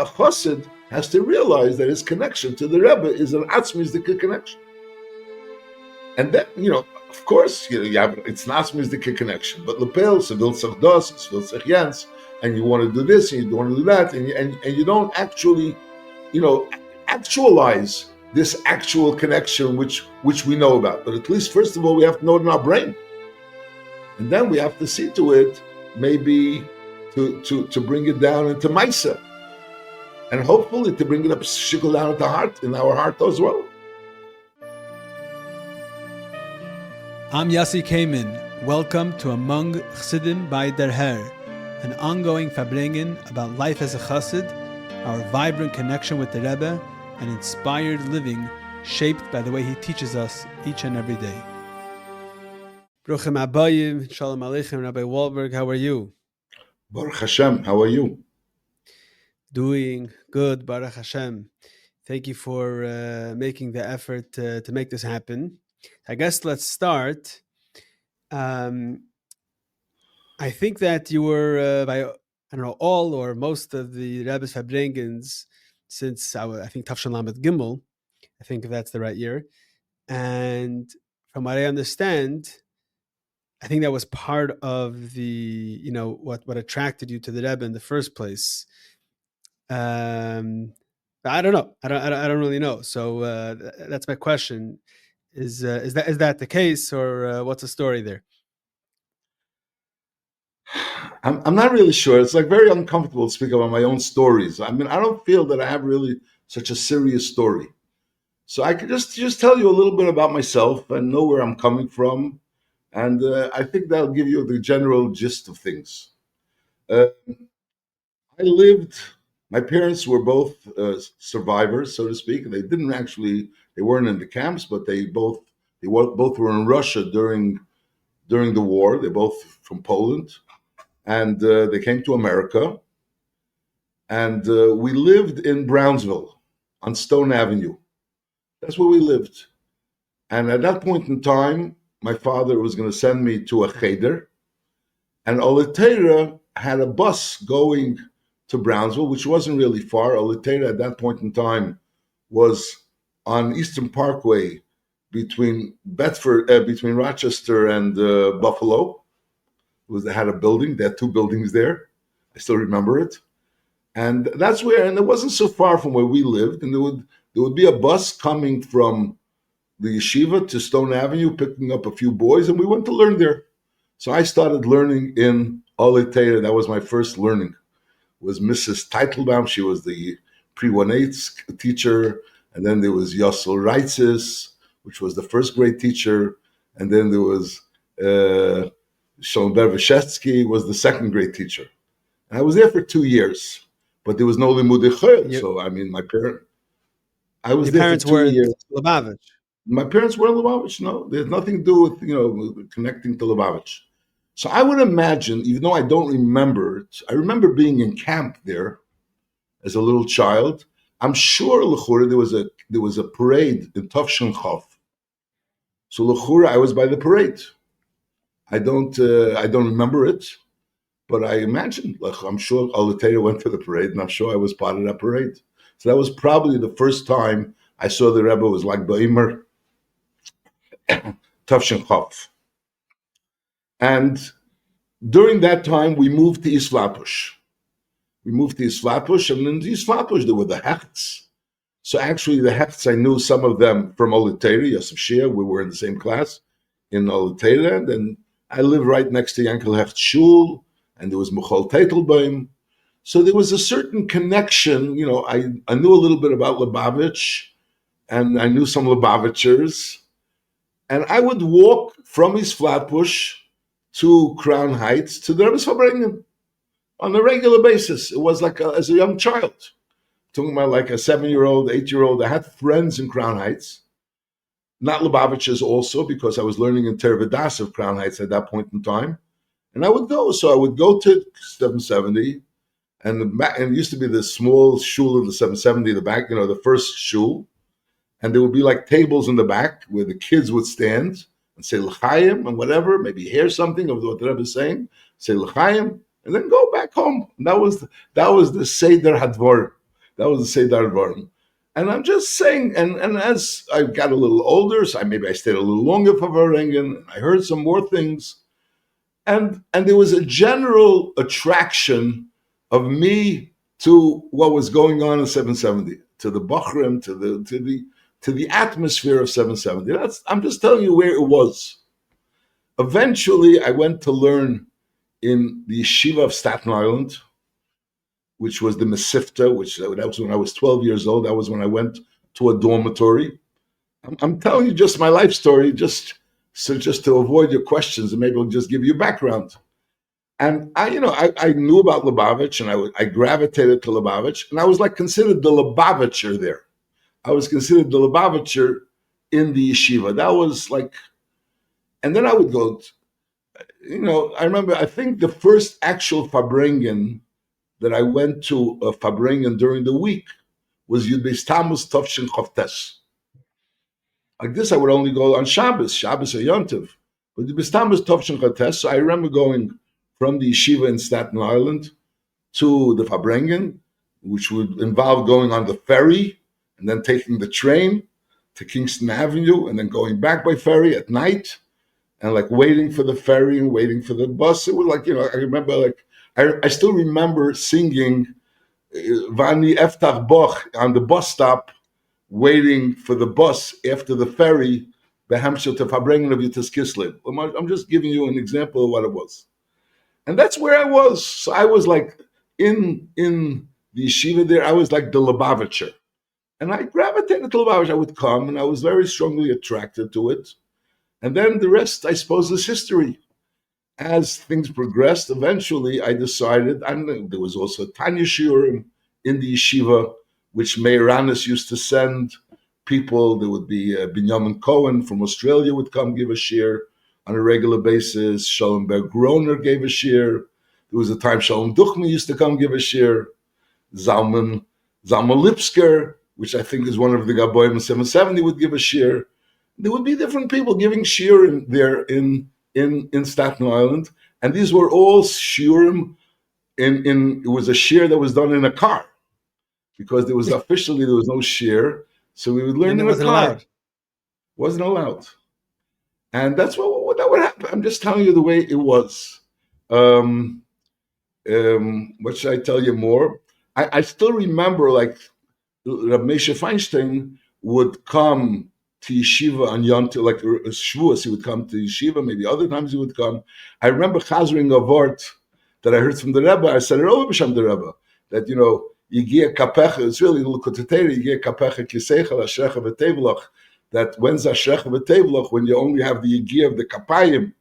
a Chossid has to realize that his connection to the Rebbe is an atzmisdik connection. And then, of course, it's an atzmisdik connection. But lepel, sevil sich das, sevil sich jens, and you want to do this, and you want to do that, and you don't actually, actualize this actual connection which we know about. But at least, first of all, we have to know it in our brain. And then we have to see to it, maybe to bring it down into Maisa. And hopefully to bring it up, shikul down into heart, in our heart as well. I'm Yossi Kamen. Welcome to Among Chassidim by Der Herr, an ongoing farbrengen about life as a Chossid, our vibrant connection with the Rebbe, and inspired living shaped by the way he teaches us each and every day. Bruchim Abayim, Shalom Aleichem, Rabbi Wolberg, how are you? Baruch Hashem, how are you? Doing good, Baruch Hashem. Thank you for making the effort to make this happen. I guess let's start. I think that you were by all or most of the Rebbe's farbrengens since I think Tafshan Lamed Gimel. I think that's the right year. And from what I understand, I think that was part of the what attracted you to the Rebbe in the first place. I don't know. I don't really know. So that's my question. Is that the case, or what's the story there? I'm not really sure. It's like very uncomfortable to speak about my own stories. I mean, I don't feel that I have really such a serious story. So I could just tell you a little bit about myself and know where I'm coming from. And I think that'll give you the general gist of things. My parents were both survivors, so to speak. They weren't in the camps, but they both were in Russia during the war. They're both from Poland. And they came to America. And we lived in Brownsville on Stone Avenue. That's where we lived. And at that point in time, my father was going to send me to a cheder. And Oletera had a bus going to Brownsville, which wasn't really far. Oletera at that point in time was on Eastern Parkway between Rochester and Buffalo. They had a building. They had two buildings there. I still remember it. And that's where, and it wasn't so far from where we lived. And there would be a bus coming from the yeshiva to Stone Avenue, picking up a few boys, and we went to learn there. So I started learning in Oletera. That was my first learning. It was Mrs. Teitelbaum. She was the pre-1-8 teacher. And then there was Yossel Reitzis, which was the first grade teacher. And then there was Shalomber Veshetsky was the second grade teacher. And I was there for 2 years, but there was no limudei chayil. So, I mean, I was there for 2 years. Lubavitch. My parents were in Lubavitch. No, there's nothing to do with, connecting to Lubavitch. So I would imagine, even though I don't remember it, I remember being in camp there as a little child. I'm sure l'chura there was a parade in Tafshan Chav. So l'chura I was by the parade. I don't remember it, but I imagine, I'm sure Oletera went to the parade, and I'm sure I was part of that parade. So that was probably the first time I saw the Rebbe was like Ba'imar Tafshan Chav. And during that time, we moved to East Flatbush. And in East Flatbush, there were the Hechts. So actually, the Hechts, I knew some of them from Oletera, Yosef Shia. We were in the same class in Oletera. And then I lived right next to Yankel Hecht Shul, and there was Michal Teitelbaum. So there was a certain connection. I knew a little bit about Lubavitch, and I knew some Lubavitchers. And I would walk from East Flatbush to Crown Heights to the Rebbe's farbrengen on a regular basis. It was like as a young child. Talking about like a 7-year-old, 8-year-old. I had friends in Crown Heights. Not Lubavitchers also, because I was learning in Tervadas of Crown Heights at that point in time. And I would go. So I would go to 770, and it used to be the small shul of the 770, the back, the first shul. And there would be like tables in the back where the kids would stand and say l'chaim and whatever, maybe hear something of what the Rebbe is saying, say l'chaim, and then go back home. And that was the Seder Hadvar. That was the Seder Dvarim. And I'm just saying, and as I got a little older, so maybe I stayed a little longer for Varengen, I heard some more things, and there was a general attraction of me to what was going on in 770, to the Bachrim, to the atmosphere of 770. I'm just telling you where it was. Eventually, I went to learn in the yeshiva of Staten Island, which was the Mesivta, that was when I was 12 years old. That was when I went to a dormitory. I'm telling you just my life story, just to avoid your questions, and maybe I'll just give you background. And I knew about Lubavitch, and I gravitated to Lubavitch, and I was like considered the Lubavitcher there. I was considered the Lubavitcher in the yeshiva. That was like, and then I would go, I remember, I think the first actual farbrengen that I went to a farbrengen during the week was Yud Beis Tammuz Tovshin Chavtes. Like this, I would only go on Shabbos or Yontiv. But Yud Beis Tammuz Tovshin Chavtes, so I remember going from the yeshiva in Staten Island to the farbrengen, which would involve going on the ferry and then taking the train to Kingston Avenue and then going back by ferry at night and like waiting for the ferry and waiting for the bus. It was like, I remember like, I still remember singing Vani Eftach Boch on the bus stop, waiting for the bus after the ferry, Behamshel to farbrengen of Yitas Kislev. I'm just giving you an example of what it was. And that's where I was. So I was like in the yeshiva there, I was like the Lubavitcher. And I gravitated to Lubavitch. I would come and I was very strongly attracted to it. And then the rest, I suppose, is history. As things progressed, eventually I decided, and there was also Tanya Shiur in the yeshiva, which Meir Ranis used to send people. There would be Binyamin Cohen from Australia would come give a shiur on a regular basis. Shalom Berg-Groner gave a shiur. There was a time Shalom Duchman used to come give a shiur. Zalman Lipsker, which I think is one of the Gaboim in 770, would give a shiur. There would be different people giving shiur there in Staten Island, and these were all shiurim. It was a shiur that was done in a car, because there was no shiur, so we would learn in a car. Allowed. Wasn't allowed, and that's what that would happen. I'm just telling you the way it was. What should I tell you more? I still remember, like, Rabbi Moshe Feinstein would come to yeshiva on Yom Tov, like Shavuos, he would come to yeshiva. Maybe other times he would come. I remember chazering a word that I heard from the Rebbe. I said, "Oh, B'Shem the Rebbe, that Yigia Kapecha." It's really Lukoteteri Yigia Kapecha Kiseichel Ashrecha V'Tevlach. That when's Ashrecha V'Tevlach, when you only have the Yigia of the Kapayim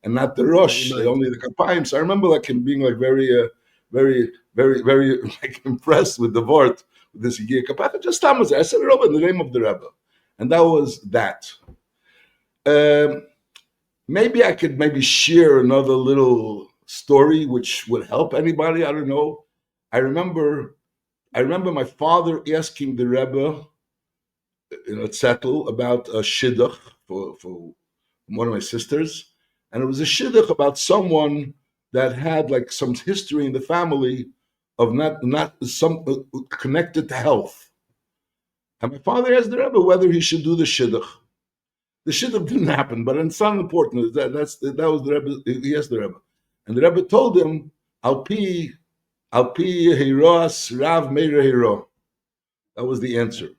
and not the Rosh, only the Kapayim. So I remember like him being like very, very, very like impressed with the word, with this Yigia Kapecha. Just Thomas, I said it over in the name of the Rebbe. And that was that. Maybe I could share another little story which would help anybody. I don't know. I remember my father asking the Rebbe at Settle about a shidduch for one of my sisters, and it was a shidduch about someone that had like some history in the family of not some connected to health. And my father asked the Rebbe whether he should do the shidduch. The shidduch didn't happen, but it's not important. That was the Rebbe. He asked the Rebbe, and the Rebbe told him, "Al pi hiros Rav Meir Hiro." That was the answer.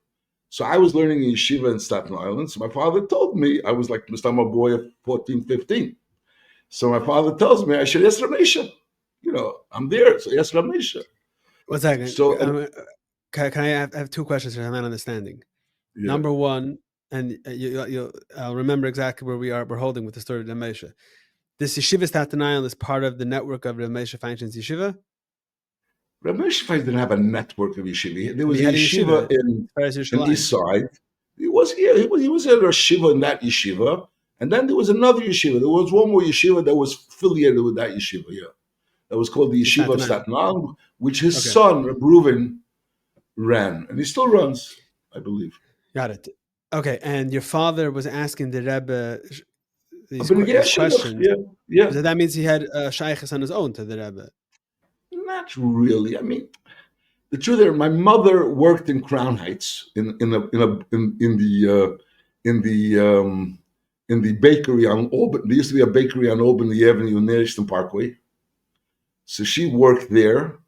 So I was learning in yeshiva in Staten Island. So my father told me, I was like a boy of 14, 15. So my father tells me I should ask Rav Moshe. I'm there, so ask Rav Moshe. 1 second. So. Can I have two questions for my understanding? Yeah. Number one, and I'll remember exactly where we are. We're holding with the story of Rav Moshe. This yeshiva Staten Island is part of the network of Rav Moshe Feinstein's yeshiva. Rav Moshe Feinstein didn't have a network of yeshiva. There was a yeshiva in East Side. He was a Rosh in that yeshiva, and then there was another yeshiva. There was one more yeshiva that was affiliated with that yeshiva. Yeah, that was called the Yeshiva of Staten Island, which his son Reb Reuven ran, and he still runs, I believe. Got it. Okay, and your father was asking the Rebbe these questions. Yeah. So that means he had shaykhs on his own to the Rebbe. Not really. I mean, The truth is, my mother worked in Crown Heights in the bakery on Albany. There used to be a bakery on Albany Avenue near Eastern Parkway. So she worked there,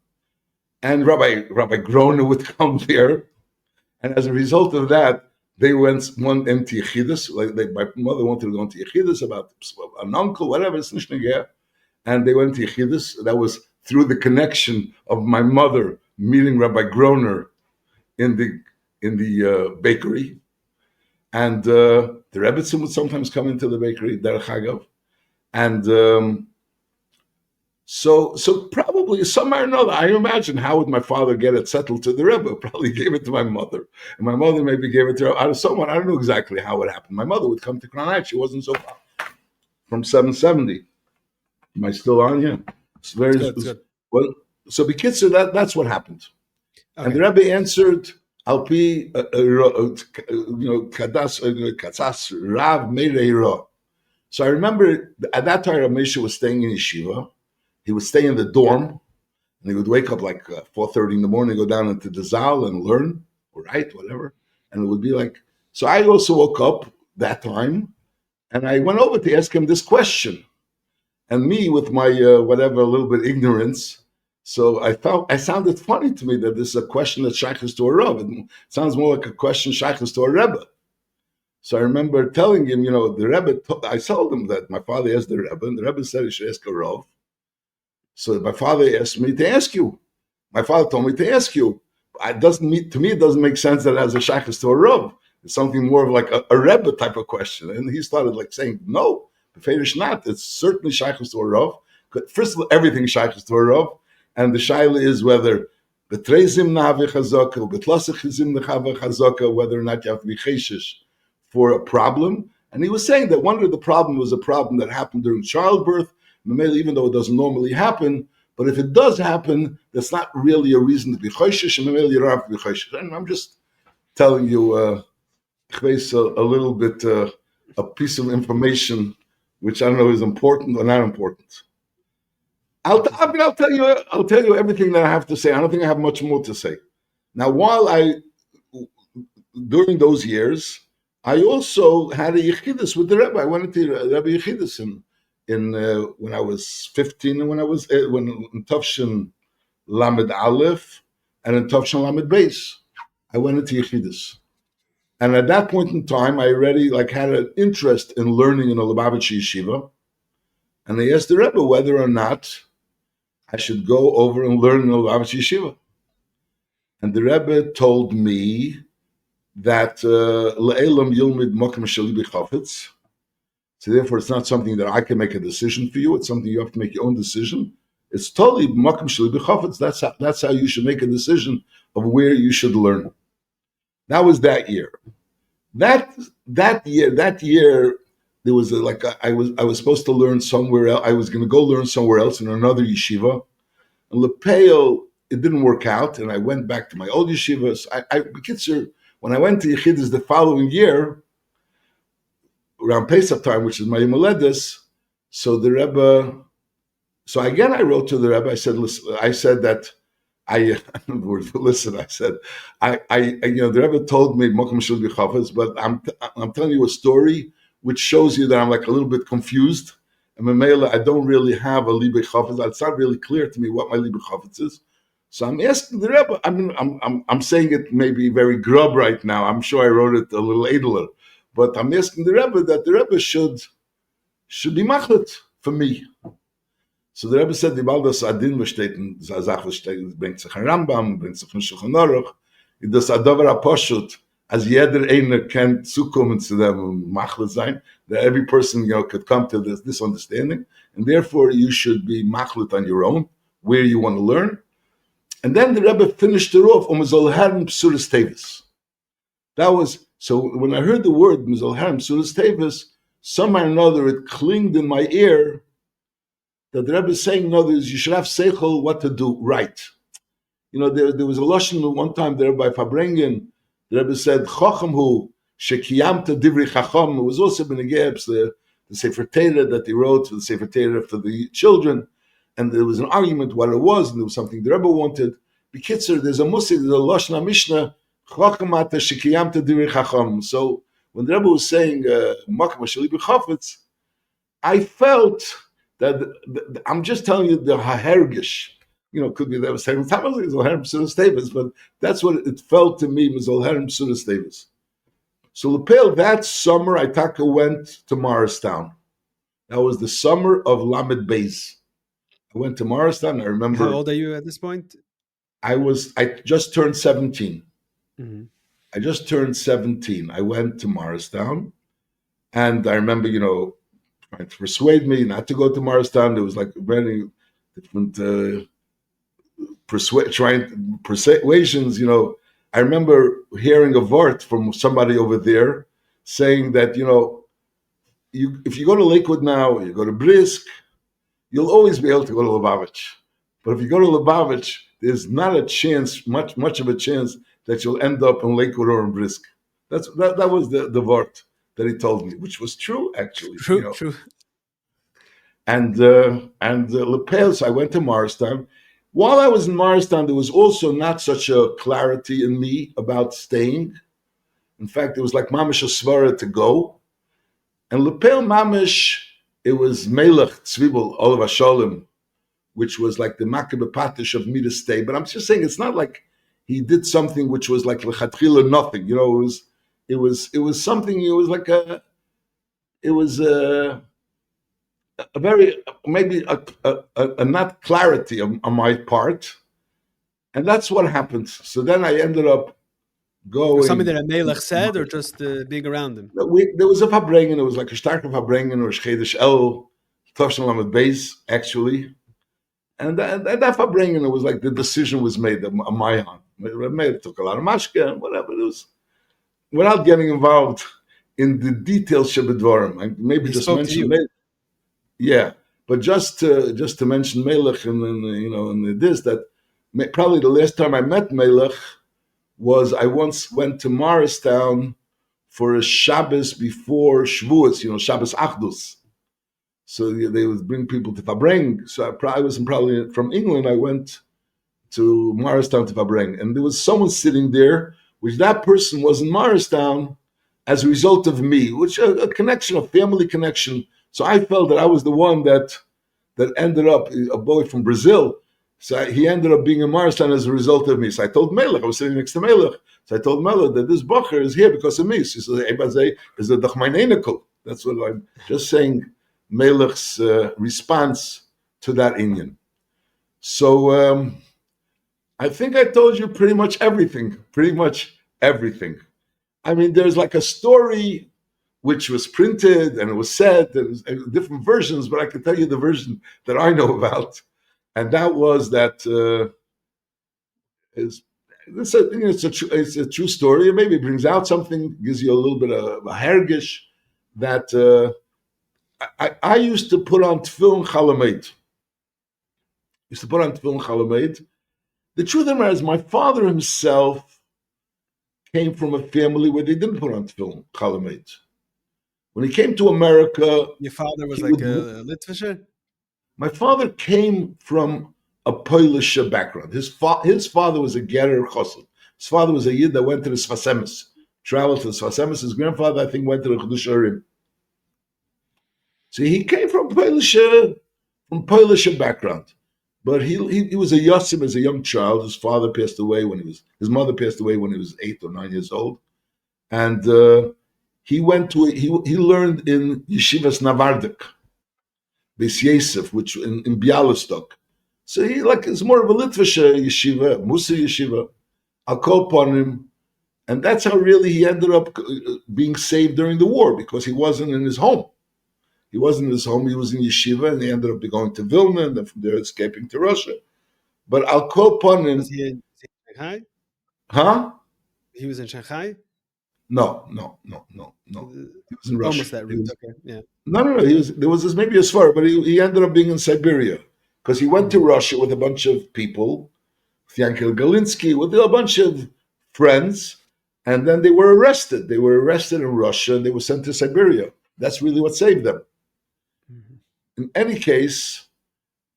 and Rabbi Groner would come there, and as a result of that, they went one into Yechidus. My mother wanted to go into Yechidus about an uncle, whatever. It's nicht nageh. And they went to Yechidus. That was through the connection of my mother meeting Rabbi Groner in the bakery. And the Rebbitzin would sometimes come into the bakery, Derech Hagav. And so probably somehow or another, I imagine, how would my father get it settled to the Rebbe? Probably gave it to my mother. And my mother maybe gave it to someone. I don't know exactly how it happened. My mother would come to Crown Heights. She wasn't so far. From 770. Am I still on? Yeah. It's very good. Well, so B'kitzur, that's what happened. Okay. And the Rebbe answered, Alpi, Katzas Rav Meirei. So I remember at that time, Rabbi Moshe was staying in Yeshiva. He would stay in the dorm, and he would wake up like 4:30 in the morning, go down into the Zal and learn, or write, whatever. And it would be like, so I also woke up that time, and I went over to ask him this question. And me, with my whatever, a little bit ignorance, so I sounded funny to me that this is a question that shaykhs to a Rav. It sounds more like a question shaykhs to a Rebbe. So I remember telling him, the Rebbe, I told him that my father asked the Rebbe, and the Rebbe said he should ask a Rav. So my father asked me to ask you. My father told me to ask you. To me, it doesn't make sense that it has a shaykhs to a Rav. It's something more of like a Rebbe type of question. And he started like saying, no. Beferish not. It's certainly shaykhus to a Rav. First of all, everything shaykhus to a Rav, and the shaila is whether betreizim nahave chazaka, betlasachizim nahave chazaka, whether or not you have to be cheshish for a problem. And he was saying that one of the problems was a problem that happened during childbirth, even though it doesn't normally happen. But if it does happen, that's not really a reason to be cheshish, and you don't have to be cheshish. And I'm just telling you a little bit a piece of information which I don't know is important or not important. I'll tell you everything that I have to say. I don't think I have much more to say. Now, during those years, I also had a yechidus with the Rebbe. I went into Rebbe yechidus in when I was 15 and when in Tavshin Lamed Aleph and in Tavshin Lamed Beis, I went into yechidus. And at that point in time, I already had an interest in learning in a Lubavitch yeshiva. And I asked the Rebbe whether or not I should go over and learn in a Lubavitch yeshiva. And the Rebbe told me that Le'elam Yilmid Mokem Sheli B'Chafetz. So therefore, it's not something that I can make a decision for you. It's something you have to make your own decision. It's totally Mokem Sheli B'Chafetz. That's how you should make a decision of where you should learn. That was that year. That year, there was I was supposed to learn somewhere else. I was going to go learn somewhere else in another yeshiva. And Lepeo, it didn't work out, and I went back to my old yeshivas. When I went to Yechidus the following year, around Pesach time, which is my Moledis, so the Rebbe. So again, I wrote to the Rebbe. I said, listen, I said that. I said, the Rebbe told me Mokum should be chafetz, but I'm telling you a story which shows you that I'm a little bit confused. And Mamela, I don't really have a libe chafetz. It's not really clear to me what my libe chafetz is. So I'm asking the Rebbe. I mean, I'm saying it maybe very grub right now. I'm sure I wrote it a little edler, but I'm asking the Rebbe that the Rebbe should be machlet for me. So the Rebbe said, "Die Baldas Adin besteht in Sache bringt sich ein Rambam, bringt sich ein Shulchan Aruch. Das Adover Aposhut, as jeder einer kann zukommen zu dem Machle sein, that every person could come to this understanding, and therefore you should be machlet on your own, where you want to learn." And then the Rebbe finished it off, Mizol Harim Psuris Tevis. That was, so when I heard the word Mizol Harim Psuris Tevis, somehow or another it clinged in my ear, that the Rebbe is saying, no, you should have seichel what to do right. There was a lashon one time there by farbrengs. The Rebbe said, Chacham hu shekiyamta divri chacham. It was also b'negebs, the Sefer Torah that he wrote for the Sefer Torah for the children. And there was an argument what it was, and there was something the Rebbe wanted. B'kitzer, there's a musik, there's a Lashon Mishnah, Chachamata Shekiyamta Direi Chacham. So when the Rebbe was saying Makam Shali B'Chafetz, I felt that I'm just telling you the Hahergish. Could be that was Herem Tamaz, Herem Psudas Tevis, but that's what it felt to me was Herem Psudas Tevis. So Lepel, that summer, Itaka went to Morristown. That was the summer of Lamed Beis. I went to Morristown. I remember. How old are you at this point? I just turned 17. Mm-hmm. I just turned 17. I went to Morristown, and I remember, trying to persuade me not to go to Morristown. There was like many different persuasions. I remember hearing a vort from somebody over there saying that, if you go to Lakewood now, or you go to Brisk, you'll always be able to go to Lubavitch. But if you go to Lubavitch, there's not a chance, much of a chance, that you'll end up in Lakewood or in Brisk. That was the vort that he told me, which was true, actually. True. And Lepel, so I went to Morristown. While I was in Morristown, there was also not such a clarity in me about staying. In fact, it was like Mamish a Svara to go. And Lepel Mamish, it was Melech Tzvibel Olav Hasholem, which was like the Makkah Patish of me to stay. But I'm just saying, it's not like he did something which was like Lechatchila nothing. It was something. It was like a very, maybe a not clarity on my part, and that's what happened. So then I ended up going. Something that a Melech said, or just being around him? There was a farbrengs. It was like a starke farbrengs or Chedesh El Tavshan Lamed Beis, actually. And that farbrengs, it was like the decision was made on my hand. It took a lot of mashke and whatever it was, without getting involved in the details. Shebedvarim, maybe just mention it. Yeah, but just to mention Melech and this, that probably the last time I met Melech was I once went to Morristown for a Shabbos before Shavuos, Shabbos Achdus. So they would bring people to farbrengs. So I was probably from England. I went to Morristown to farbrengs, and there was someone sitting there, which that person was in Morristown as a result of me, which a connection, a family connection. So I felt that I was the one that ended up, a boy from Brazil. So he ended up being in Morristown as a result of me. So I told Melech, I was sitting next to Melech. So I told Melech that this Bacher is here because of me. So he said, is a Dachmainenikul. That's what I'm just saying, Melech's response to that Indian. So I think I told you pretty much everything. I mean, there's like a story which was printed and it was said, and different versions, but I can tell you the version that I know about. And that was that it's a true story. And maybe it brings out something, gives you a little bit of a hergish, that I used to put on tefillin chalamed. The truth of the matter is, my father himself came from a family where they didn't put on tefillin chalamed. When he came to America, your father was like a Litvisher? My father came from a Polish background. His father was a Gerer Chossid. His father was a Yid that went to the Sfasemis, traveled to the Sfasemis. His grandfather, I think, went to the Chedush Urim. So he came from Polish background. But he was a Yossim as a young child. His mother passed away when he was 8 or 9 years old. And he learned in Yeshivas Navardek, Beis Yosef, which in Bialystok. So he is more of a Litvish yeshiva, Musa yeshiva. I'll call upon him, and that's how really he ended up being saved during the war, because he wasn't in his home. He was in yeshiva, and he ended up going to Vilna, and then from there escaping to Russia. But I'll call upon him. Was he in Shanghai? Huh? He was in Shanghai? No. He was in Russia. Almost that route, okay, yeah. No. There was maybe a svar, but he ended up being in Siberia, because he went to Russia with a bunch of people, with Yankel Galinsky, with a bunch of friends, and then they were arrested. They were arrested in Russia, and they were sent to Siberia. That's really what saved them. Mm-hmm. In any case,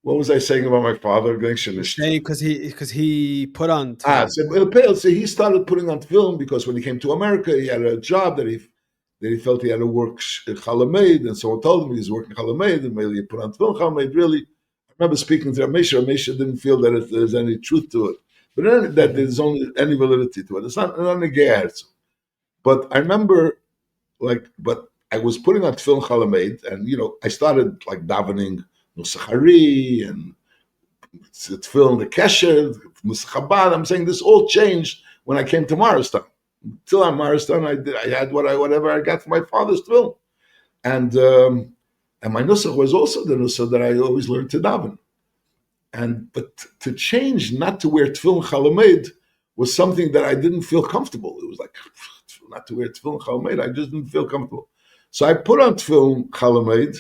What was I saying about my father? Saying because he put on tefillin. So he started putting on film because when he came to America, he had a job that he felt he had to work chalamed, and someone told him he was working chalamed, and maybe he put on film chalamed. Really, I remember speaking to Rabbi Moshe didn't feel that there's any truth to it, but then, that there's only any validity to it. It's not a gerz. But I remember, but I was putting on film chalamed, and I started like davening Nusachari and Tefillin the Kesher, Chabad. I'm saying this all changed when I came to Maristan. Till I'm Maristan, I had whatever I got from my father's Tefillin, and my nusach was also the nusach that I always learned to daven. But to change not to wear Tefillin Chalamed was something that I didn't feel comfortable. It was like not to wear Tefillin Chalamed. I just didn't feel comfortable. So I put on Tefillin Chalamed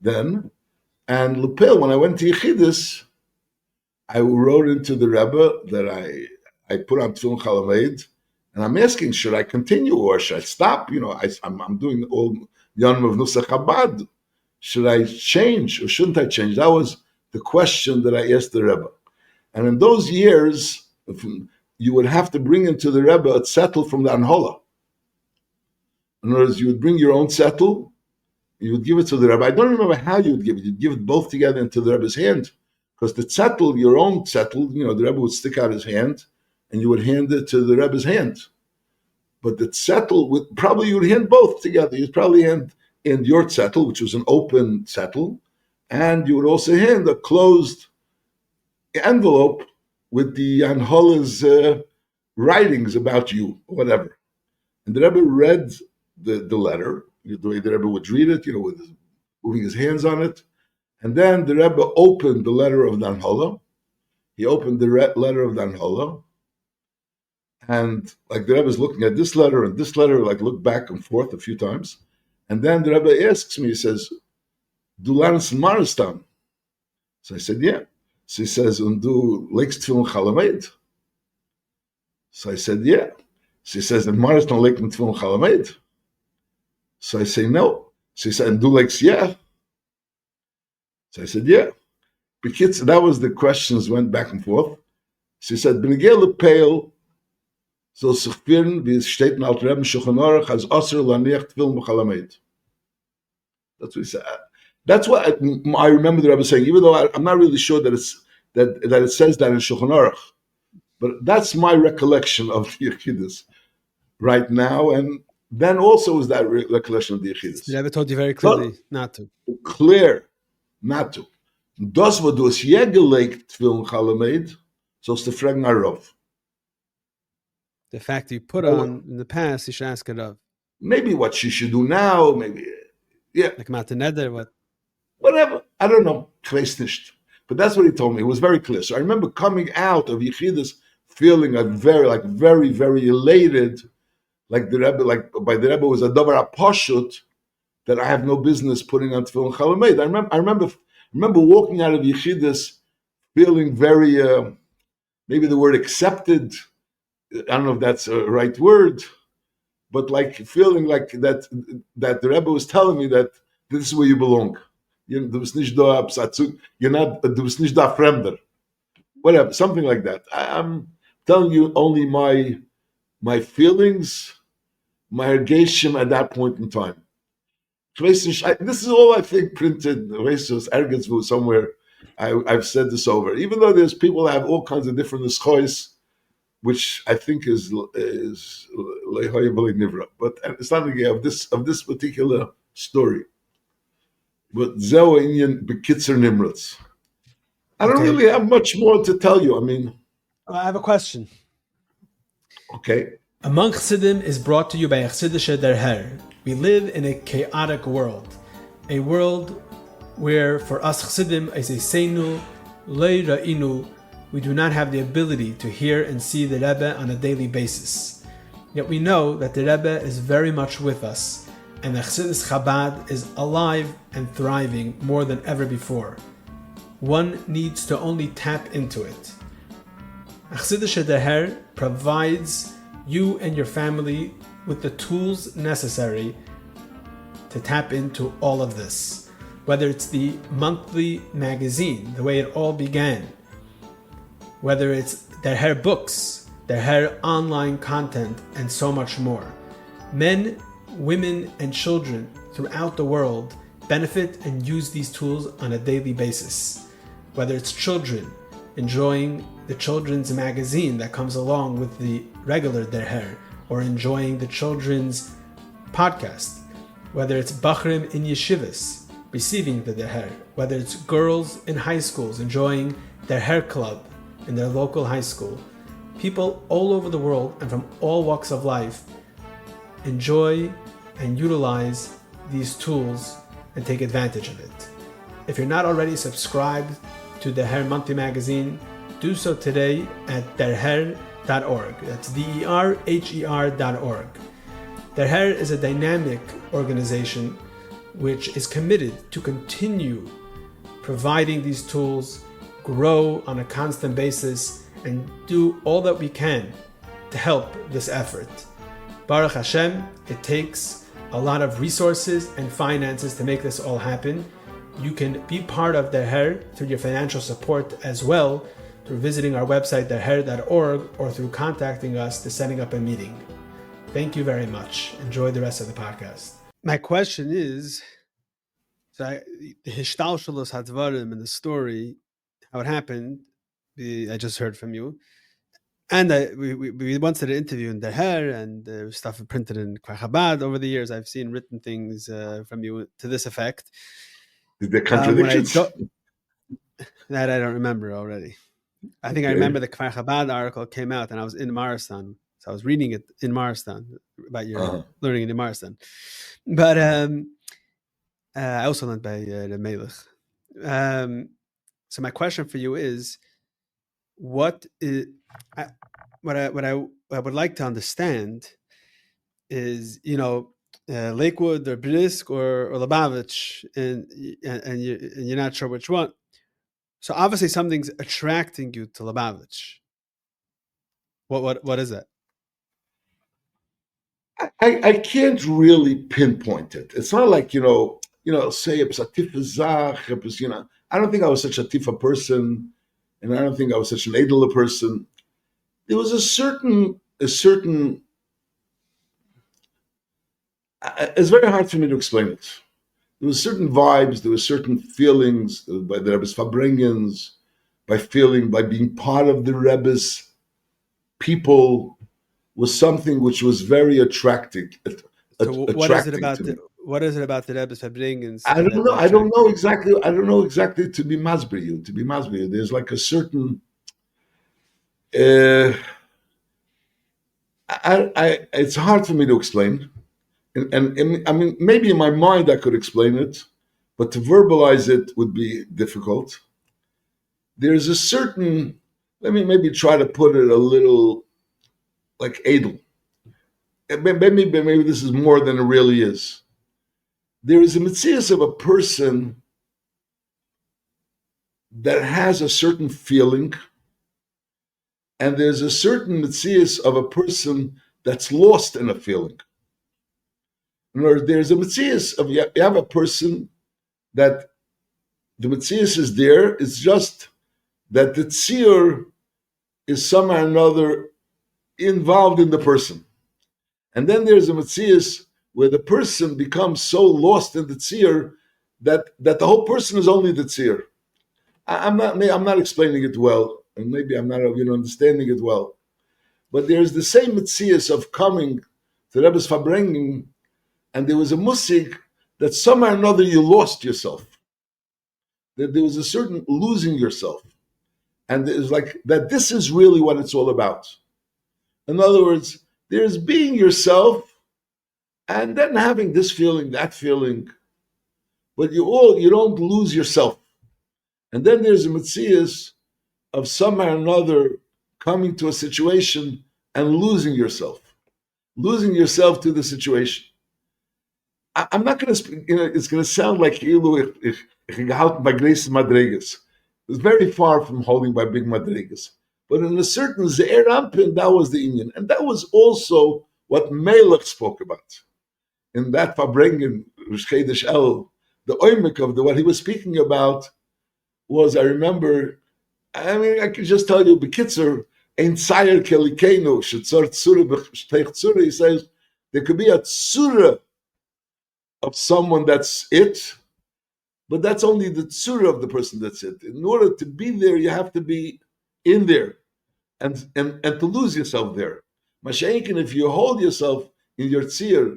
then. And Lepel, when I went to Yechidus, I wrote into the Rebbe that I put on Tefillin Chalamed, and I'm asking, should I continue or should I stop? I'm doing all Yom of Nusach Chabad. Should I change or shouldn't I change? That was the question that I asked the Rebbe. And in those years, you would have to bring into the Rebbe a zettel from the Anhola. In other words, you would bring your own zettel, you would give it to the Rebbe. I don't remember how you would give it. You'd give it both together into the Rebbe's hand, because the zettel, your own zettel, the Rebbe would stick out his hand, and you would hand it to the Rebbe's hand. But the zettel, you would hand both together. You'd probably hand your zettel, which was an open zettel, and you would also hand a closed envelope with the Anhola's writings about you, or whatever. And the Rebbe read the letter, the way the Rebbe would read it, with moving his hands on it. And then the Rebbe opened the letter of the Anhola. He opened the letter of the Anhola. And like the Rebbe is looking at this letter and this letter, like look back and forth a few times. And then the Rebbe asks me, he says, "Du lernst Maristan?" So I said, "Yeah." So he says, "Und du legst Tefillin Chalamed?" So I said, "Yeah." So he says, "In Maristan legt man Tefillin Chalamed?" So I say, "No." So he said, "And du legst yeah?" So I said, "Yeah." Because that was the questions went back and forth. So he said, "B'negei lepeil soll sich führen, wie es steht in Alter Rebbe Shulchan Aruch, als Osir laniach Tefillin b'Chalamed." That's what he said. That's what I remember the Rebbe saying, even though I'm not really sure that it says that in Shulchan Aruch, but that's my recollection of the Yechidus right now, and then also is that recollection of the Yechidus. The Rebbe told you very clearly not to. Clear, not to. Das, was du es je gelegt Tefillin Chalamed, sollst du fragen Arav. The fact that you put on in the past, you should ask it of. Maybe what she should do now, maybe, yeah. Like Mataneder, what? Whatever, I don't know, ich weiß nicht. But that's what he told me. It was very clear. So I remember coming out of Yechidus feeling very, very elated, like the Rebbe, by the Rebbe was a davar aposhut that I have no business putting on Tefillin Chalamed. I remember walking out of Yechidus feeling very, maybe the word accepted. I don't know if that's a right word, but like feeling like that the Rebbe was telling me that this is where you belong. Du bist nicht da Absatzung. Du bist nicht da Fremder. Whatever, something like that. I'm telling you only my feelings, my ergeshim at that point in time. This is all I think printed. Somewhere I've said this over. Even though there's people that have all kinds of different nischois, which I think is lehoyeveli nivra. But it's not again of this particular story. But Zeo Inyan Bekitzer Nimrutz. I don't really have much more to tell you. I mean, I have a question. Okay. Among Chassidim is brought to you by Chassidische Der Herr. We live in a chaotic world, a world where for us Chassidim, as a seinu, lei ra'inu, we do not have the ability to hear and see the Rebbe on a daily basis. Yet we know that the Rebbe is very much with us, and the Chassidus Chabad is alive and thriving more than ever before. One needs to only tap into it. Chassidische Der Herr provides you and your family with the tools necessary to tap into all of this. whether it's the monthly magazine, the way it all began, whether it's their hair books, their hair online content, and so much more. Men, women, and children throughout the world benefit and use these tools on a daily basis. Whether it's children enjoying the children's magazine that comes along with the regular Der Hair, or enjoying the children's podcast, whether it's Bachrim in yeshivas receiving the Der Hair, whether it's girls in high schools enjoying their hair club in their local high school. People all over the world and from all walks of life enjoy and utilize these tools and take advantage of it. If you're not already subscribed to the Hair Monthly Magazine, do so today at derher.org. That's derher.org. Der Hair is a dynamic organization which is committed to continue providing these tools, grow on a constant basis, and do all that we can to help this effort. Baruch Hashem, it takes a lot of resources and finances to make this all happen. You can be part of Der Hair through your financial support as well, through visiting our website derher.org, or through contacting us to setting up a meeting. Thank you very much. Enjoy the rest of the podcast. My question is, the Hishtalshalos Hadvarim in the story, how it happened, I just heard from you. And we once did an interview in Der Hair, and there was stuff printed in Kfar Chabad over the years. I've seen written things from you to this effect. Did there contradictions? That I don't remember already. I think I remember the Kfar Chabad article came out, and I was in Maristan. So I was reading it in Maristan about your learning in Maristan. But I also learned by the Melech. So my question for you is, what I would like to understand is, Lakewood or Brisk or Lubavitch, and you're not sure which one. So obviously something's attracting you to Lubavitch. What is that? I can't really pinpoint it. It's not like, say it was a tifa zach, it was, I don't think I was such a tifa person, and I don't think I was such an edler person. There was a certain, it's very hard for me to explain it. There was certain vibes, there were certain feelings by the Rebbe's farbrengs, by being part of the Rebbe's people, was something which was very attractive. What is it about the Rebbe's farbrengs? I don't know. I don't know exactly. To be masber you. There's like a certain. It's hard for me to explain, and I mean, maybe in my mind I could explain it, but to verbalize it would be difficult. There's a certain. Let me maybe try to put it a little like edel. Maybe this is more than it really is. There is a metzias of a person that has a certain feeling, and there's a certain metzias of a person that's lost in a feeling. In other words, there's a metzias of you have a person that the metzias is there. It's just that the tzir is somehow or another involved in the person. And then there's a metzias where the person becomes so lost in the tzir that the whole person is only the tzir. I'm not explaining it well, and maybe I'm not understanding it well. But there's the same metzias of coming to Rebbe's farbrengen, and there was a musig that somehow or another you lost yourself. That there was a certain losing yourself. And it's like that this is really what it's all about. In other words, there's being yourself and then having this feeling, that feeling, but you don't lose yourself. And then there's a metzias of somehow or another coming to a situation and losing yourself to the situation. I'm not going to, it's going to sound like it's very far from holding by big madrigas. But in a certain Ze'er Ampin, that was the Inyan. And that was also what Melech spoke about. In that farbrengen, Rosh El, the oimik of what he was speaking about was, I remember, I mean, I could just tell you, Bekitzer, ein Tzayer kelikenu, shetzor tzura b'shteich tzura, he says, there could be a tzura of someone that's it, but that's only the tzura of the person that's it. In order to be there, you have to be in there and to lose yourself there. Masha'inkin, if you hold yourself in your tzir,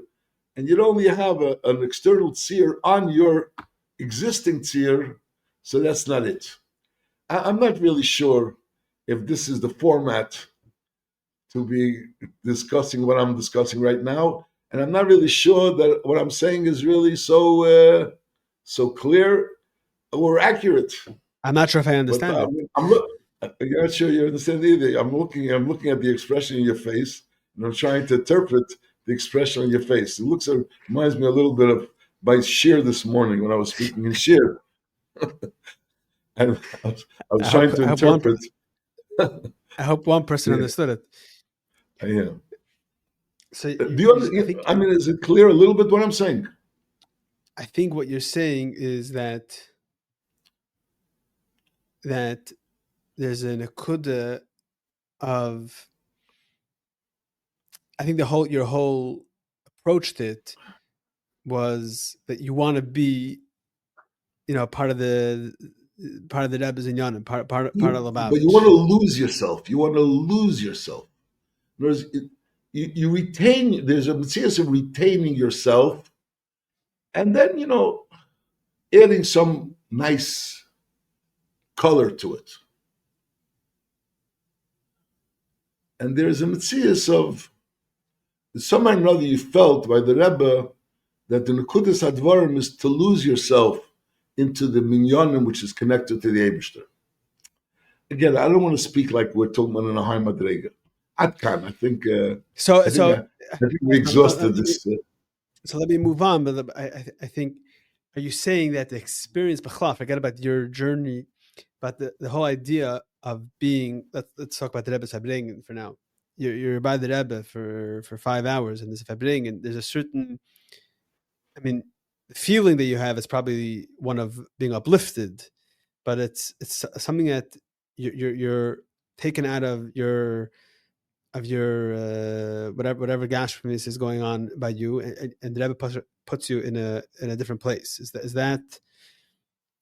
and you only have an external tzir on your existing tzir, so that's not it. I'm not really sure if this is the format to be discussing what I'm discussing right now, and I'm not really sure that what I'm saying is really so clear or accurate. I'm not sure if I understand But it. I'm not sure you understand either. I'm looking at the expression in your face, and I'm trying to interpret the expression on your face. It reminds me a little bit of by Shiur this morning when I was speaking in Shiur. And I was trying to interpret. I hope one person understood it. Yeah. So Do you? I mean, is it clear a little bit what I'm saying? I think what you're saying is that there's an akuda of. I think your whole approach to it was that you want to be, part of the Rebbe's Inyanim, part of Lubavitch. But you want to lose yourself. You want to lose yourself. You retain. There's a mitzvah of retaining yourself, and then adding some nice color to it. And there's a mitzvah of somehow or another you felt by the Rebbe that the nekudas hadvarim is to lose yourself into the minyanim which is connected to the Eibishter. Again, I don't want to speak like we're talking about in a high madrega. Atkan, I think we exhausted this. So let me move on. But I think, are you saying that the experience, forget about your journey, but the whole idea of being, let's talk about the Rebbe's farbrengs for now. You're by the Rebbe for 5 hours, and there's a farbrengs, and there's a certain, the feeling that you have is probably one of being uplifted, but it's something that you're taken out of your whatever gashmis is going on by you, and the Rebbe puts you in a different place. Is that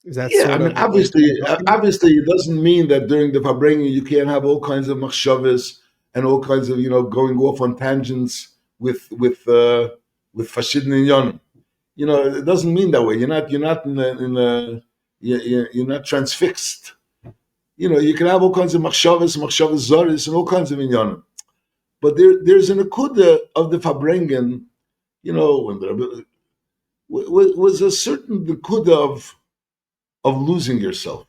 yeah? I mean, obviously, it doesn't mean that during the farbrengs you can't have all kinds of machshavas and all kinds of going off on tangents with fashidin inyanim. It doesn't mean that way. You're not you're not transfixed. You can have all kinds of machshavas zoris, and all kinds of inyanim. But there's an akuda of the farbrengen, when there was a certain akuda of losing yourself,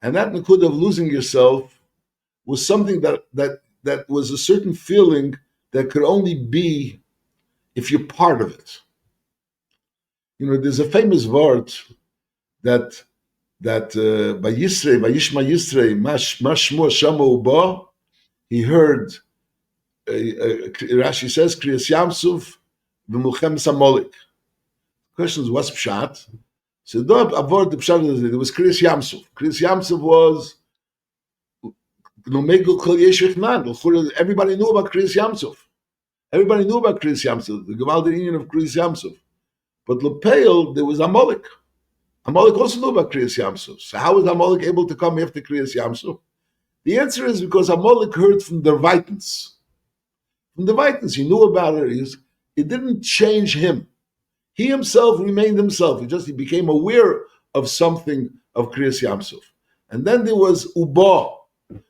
and that akuda of losing yourself was something that was a certain feeling that could only be if you're part of it. There's a famous word that by Yisrei, by Yishma Yisrei, Mashmo Shamo Uba, he heard. Rashi says, Kriyas Yamsuf v'Mulchemes HaMolek. Question is, what's pshat? So there was Kriyas Yamsuf. Kriyas Yamsuf was everybody knew about Kriyas Yamsuf. Everybody knew about Kriyas Yamsuf, the Gewaldig Union of Kriyas Yamsuf. But Lepeil, there was Amalek. Amalek also knew about Kriyas Yamsuf. So how was Amalek able to come after Kriyas Yamsuf? The answer is because Amalek heard from the Vitans. From the Vitans, he knew about it. It didn't change him. He himself remained himself. He became aware of something of Kriyas Yamsuf. And then there was Uba.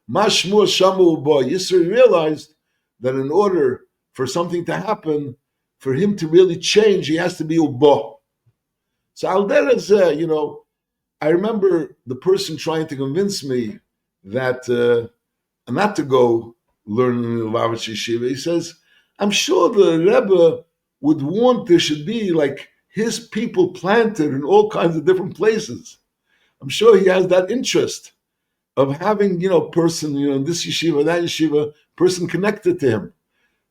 Mashmur Shamu Uba. Yisrael realized that in order for something to happen, for him to really change, he has to be Uba. So Aldera, I remember the person trying to convince me that not to go learn in the Lubavitch Yeshiva. He says, I'm sure the Rebbe would want there should be like his people planted in all kinds of different places. I'm sure he has that interest of having, person, this yeshiva, that yeshiva, person connected to him.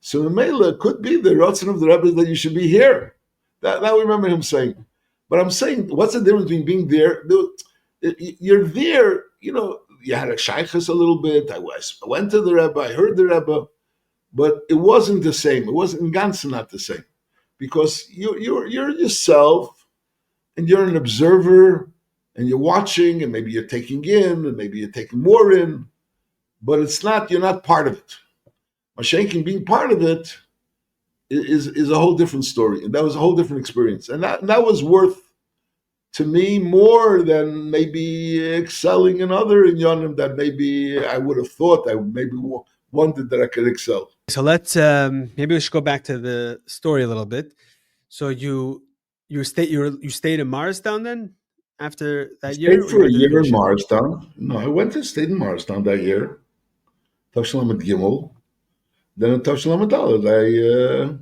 So the Mela could be the Ratzon of the Rebbe that you should be here. That we remember him saying. But I'm saying, what's the difference between being there? You're there, you had a shaykhs a little bit. I went to the Rebbe, I heard the Rebbe, but it wasn't the same. It wasn't in Gansen not the same. Because you're yourself, and you're an observer, and you're watching, and maybe you're taking in, and maybe you're taking more in, but you're not part of it. Mashenkin being part of it is a whole different story, and that was a whole different experience, and that was worth to me more than maybe excelling in other inyanim that maybe I would have thought I maybe wanted that I could excel. So let's maybe we should go back to the story a little bit. So you stayed in Morristown then after I that year, stayed or you for a went to year different in yeshiva? Morristown. No, I went to stayed in Morristown that year. Tavshalam Gimel. Then in Tavshalam Daled, I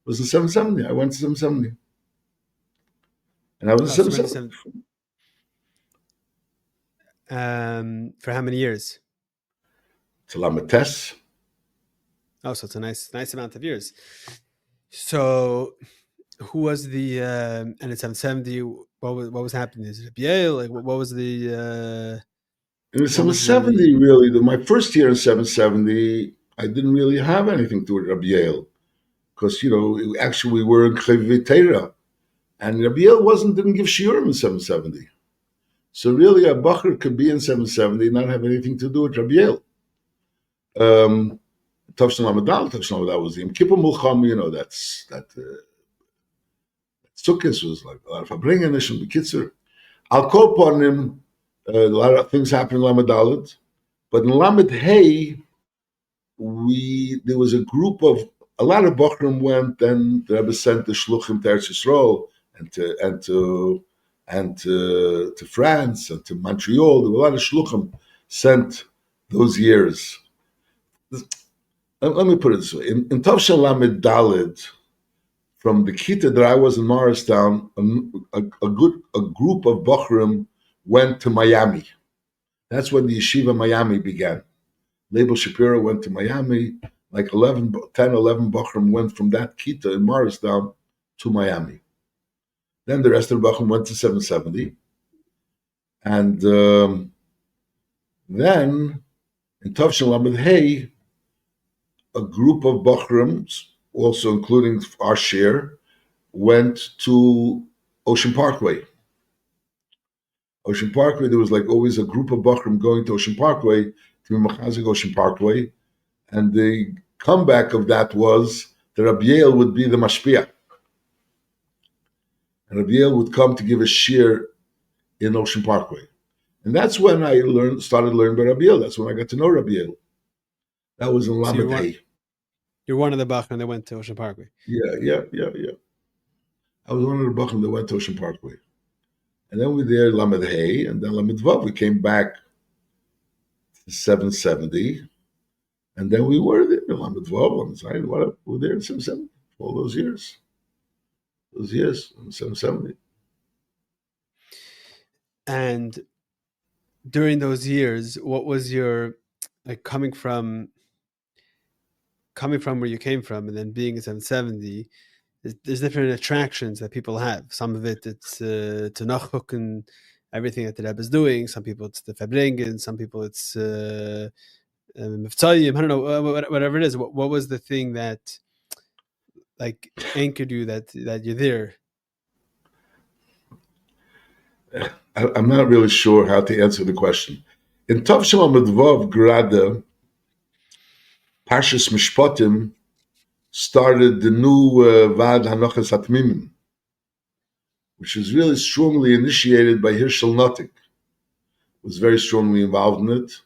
was in 770. I went to 770. And I was Oh, in so you went to 770. for how many years? To Lamates. Oh, so it's a nice amount of years. So who was the and in 770? What was happening? Is it a Yale? Like what was the In what was the 770, really, my first year in 770, I didn't really have anything to do with Rabbi Yale. Because, actually we were in Chevitera. And Rabbi Yale didn't give Shiurim in 770. So really, a Bacher could be in 770 and not have anything to do with Rabbi Yale. Tavshan Lamadal was the Yom Kippur Mulcham, that Sukkot was like a lot of farbrengs and Bekitzer. I'll call upon him, a lot of things happened in Lamed but in Lamed Hey, there was a group of, a lot of Bachrim went, and the Rebbe sent the Shluchim to Eretz Yisrael and to France and to Montreal. There were a lot of Shluchim sent those years. Let me put it this way. In Tavshan Lamed Daled, from the Kita that I was in Morristown, a group of Bachrim went to Miami. That's when the Yeshiva Miami began. Label Shapiro went to Miami, like 11 Bachrim went from that Kita in Morristown to Miami. Then the rest of the Bachrim went to 770. And then, in Tavshan Lamed Hey, a group of Bachrims, also including our share, went to Ocean Parkway. Ocean Parkway, there was like always a group of Bachrim going to Ocean Parkway, to be Machazik Ocean Parkway, and the comeback of that was that Rabbi Yale would be the Mashpia. And Rabbi Yale would come to give a shir in Ocean Parkway. And that's when I started learning about Rabbi Yale. That's when I got to know Rabbi Yale. That was in Lamed Hay. You're one of the Bachman that went to Ocean Parkway. Yeah. I was one of the Bachman that went to Ocean Parkway. And then we were there Lamed Hay, and then Lamed Vav. We came back to 770, and then we were there in Lamed Vav on the side. We were there in 770 for all those years. In 770. And during those years, what was your coming from where you came from, and then being in 770? There's different attractions that people have. Some of it's to Nachuk and everything that the Rebbe is doing. Some people it's the farbrengs. Some people it's Mivtzayim. I don't know, whatever it is. What was the thing that anchored you that you're there? I'm not really sure how to answer the question. In Tov Shema Medvav Grada, Parshas Mishpatim started the new Vad Hanochas Hatmimim, which was really strongly initiated by Hirschel Notik. Was very strongly involved in it.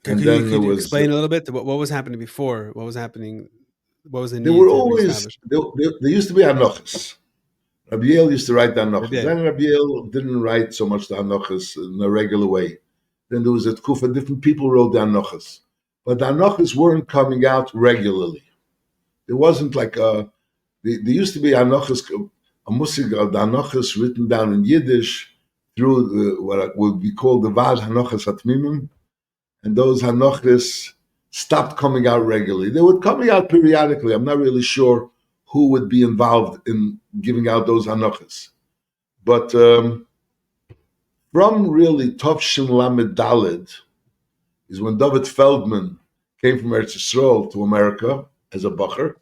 Could you explain a little bit what was happening before? What was happening? What was the need to reestablish? There used to be Hanochas. Rabbi Yale used to write the Hanochas. Then Rabbi Yale didn't write so much the Hanochas in a regular way. Then there was a Tkufa, different people wrote the Hanochas. But the Hanochas weren't coming out regularly. There wasn't like there used to be Hanochas, a musig of the Hanochas written down in Yiddish through what would be called the Vad Hanochas Hatmimim. And those Hanochas stopped coming out regularly. They were coming out periodically. I'm not really sure who would be involved in giving out those Hanochas. But from really Tov Shin Lamed Daled is when David Feldman came from Eretz Yisrael to America as a bacher,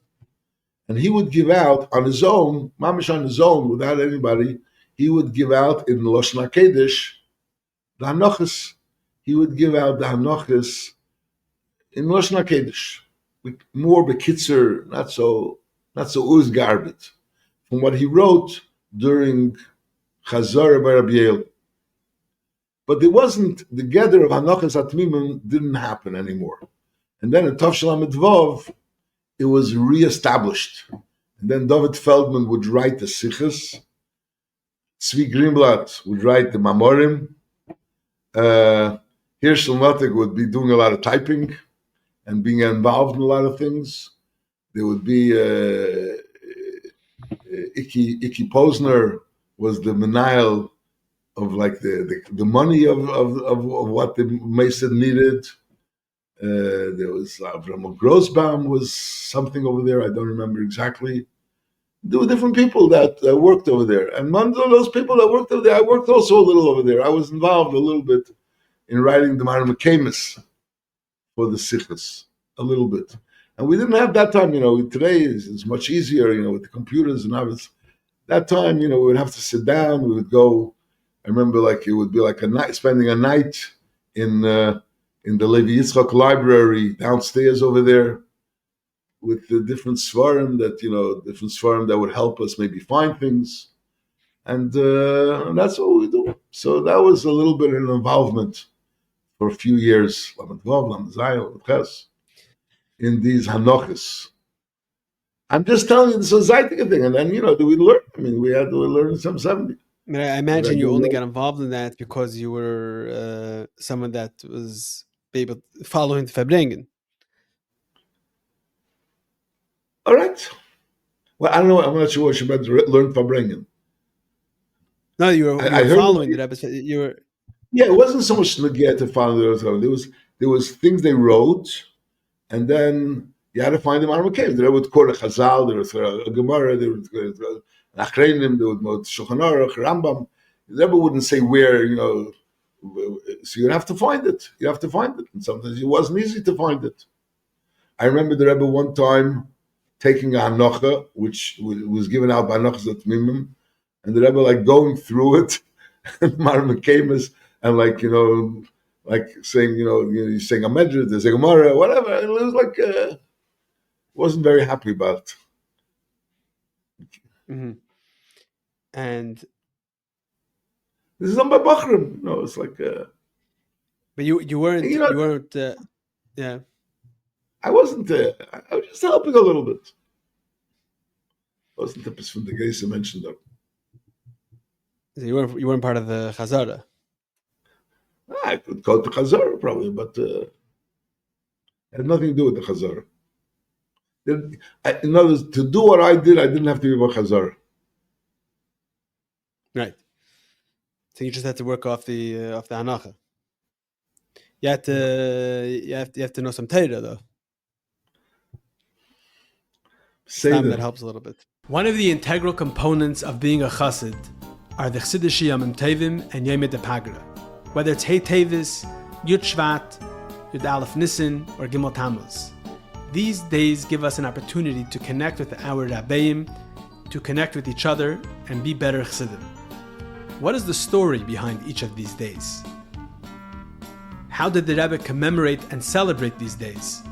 and he would give out on his own, mamish on his own, without anybody, he would give out in Lashon HaKodesh the Hanochas. He would give out the Hanochas in Lashon HaKodesh, with more bekitzer, not so uzgarbet, from what he wrote during Chazar by Rabbi Yael. But there wasn't, the gather of Hanochas Atmimim didn't happen anymore. And then in Tov Shalom Dvav, it was reestablished. And then David Feldman would write the Sichos, Tzvi Greenblatt would write the Mamorim, Hirschel Notek would be doing a lot of typing and being involved in a lot of things. There would be Iki Posner was the Menayel of like the money of what the Mason needed. There was Avram Grossbaum was something over there. I don't remember exactly. There were different people that worked over there. And among those people that worked over there, I worked also a little over there. I was involved a little bit in writing the Mar Mekamis for the Sichos, a little bit. And we didn't have that time, today is much easier, with the computers and others. That time, we would have to sit down, we would go, I remember like it would be like a night, spending a night in the Levi Yitzchak library downstairs over there with the different svarim that would help us maybe find things. And that's what we do. So that was a little bit of an involvement for a few years, in these Hanochas. I'm just telling you, this is a Zaytika thing. And then, we learn. I mean, we learn some 70. I imagine you only got involved in that because you were someone that was able to follow the farbrengs. All right. Well, I don't know. I'm not sure what you meant to learn farbrengs. No, you were following the Rebbe. You were. Yeah, it wasn't so much Nagia to follow the Rebbe. There was things they wrote, and then you had to find them on Makkah. They would quote a Chazal, there was a Gemara, there would Achreinim, there would Shulchan Aruch, Rambam. The Rebbe wouldn't say where, so you'd have to find it. You have to find it, and sometimes it wasn't easy to find it. I remember the Rebbe one time taking a Hanocha, which was given out by Hanochas Atmimim, and the Rebbe like going through it, and Mar Mekamis, and like saying you're saying a medrash, there's a Gemara, whatever. And it was like wasn't very happy about. Mm-hmm. And this is on by Bachram. It's like. But you weren't. You weren't. Yeah. I wasn't. I was just helping a little bit. Wasn't the from the case I mentioned though. So you weren't part of the Chazara. I could go to Chazara probably, but it had nothing to do with the Chazara. In other words, to do what I did, I didn't have to be a Chazara. Right. So you just had to work off the Hanacha. You have to know some Torah though. That helps a little bit. One of the integral components of being a Chossid are the Chsidish Yomim Tovim and Yom Pagra. Whether it's Hey Tevis, Yud Shvat, Yud Aleph Nisan, or Gimel Tammuz. These days give us an opportunity to connect with our Rabbeim, to connect with each other, and be better Chassidim. What is the story behind each of these days? How did the Rebbe commemorate and celebrate these days?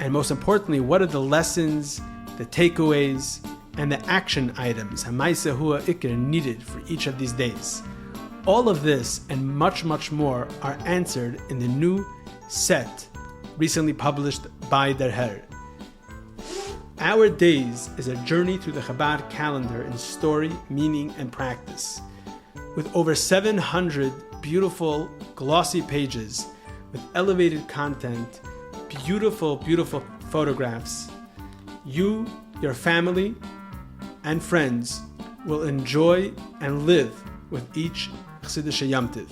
And most importantly, what are the lessons, the takeaways, and the action items Hamaisa Hua Ikr needed for each of these days? All of this and much, much more are answered in the new set recently published by Der Herr. Our Days is a journey through the Chabad calendar in story, meaning, and practice. With over 700 beautiful, glossy pages with elevated content, beautiful, beautiful photographs, you, your family, and friends will enjoy and live with each Chassidish Yom Tov.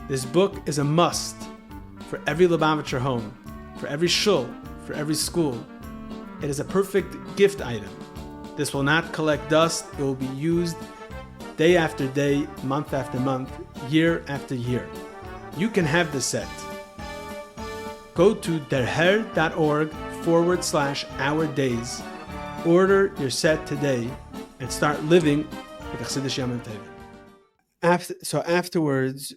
This book is a must for every Lubavitcher home, for every shul, for every school. It is a perfect gift item. This will not collect dust. It will be used day after day, month after month, year after year. You can have the set. Go to derher.org/our days. Order your set today and start living with the Chassidish Yom Tov. Afterwards,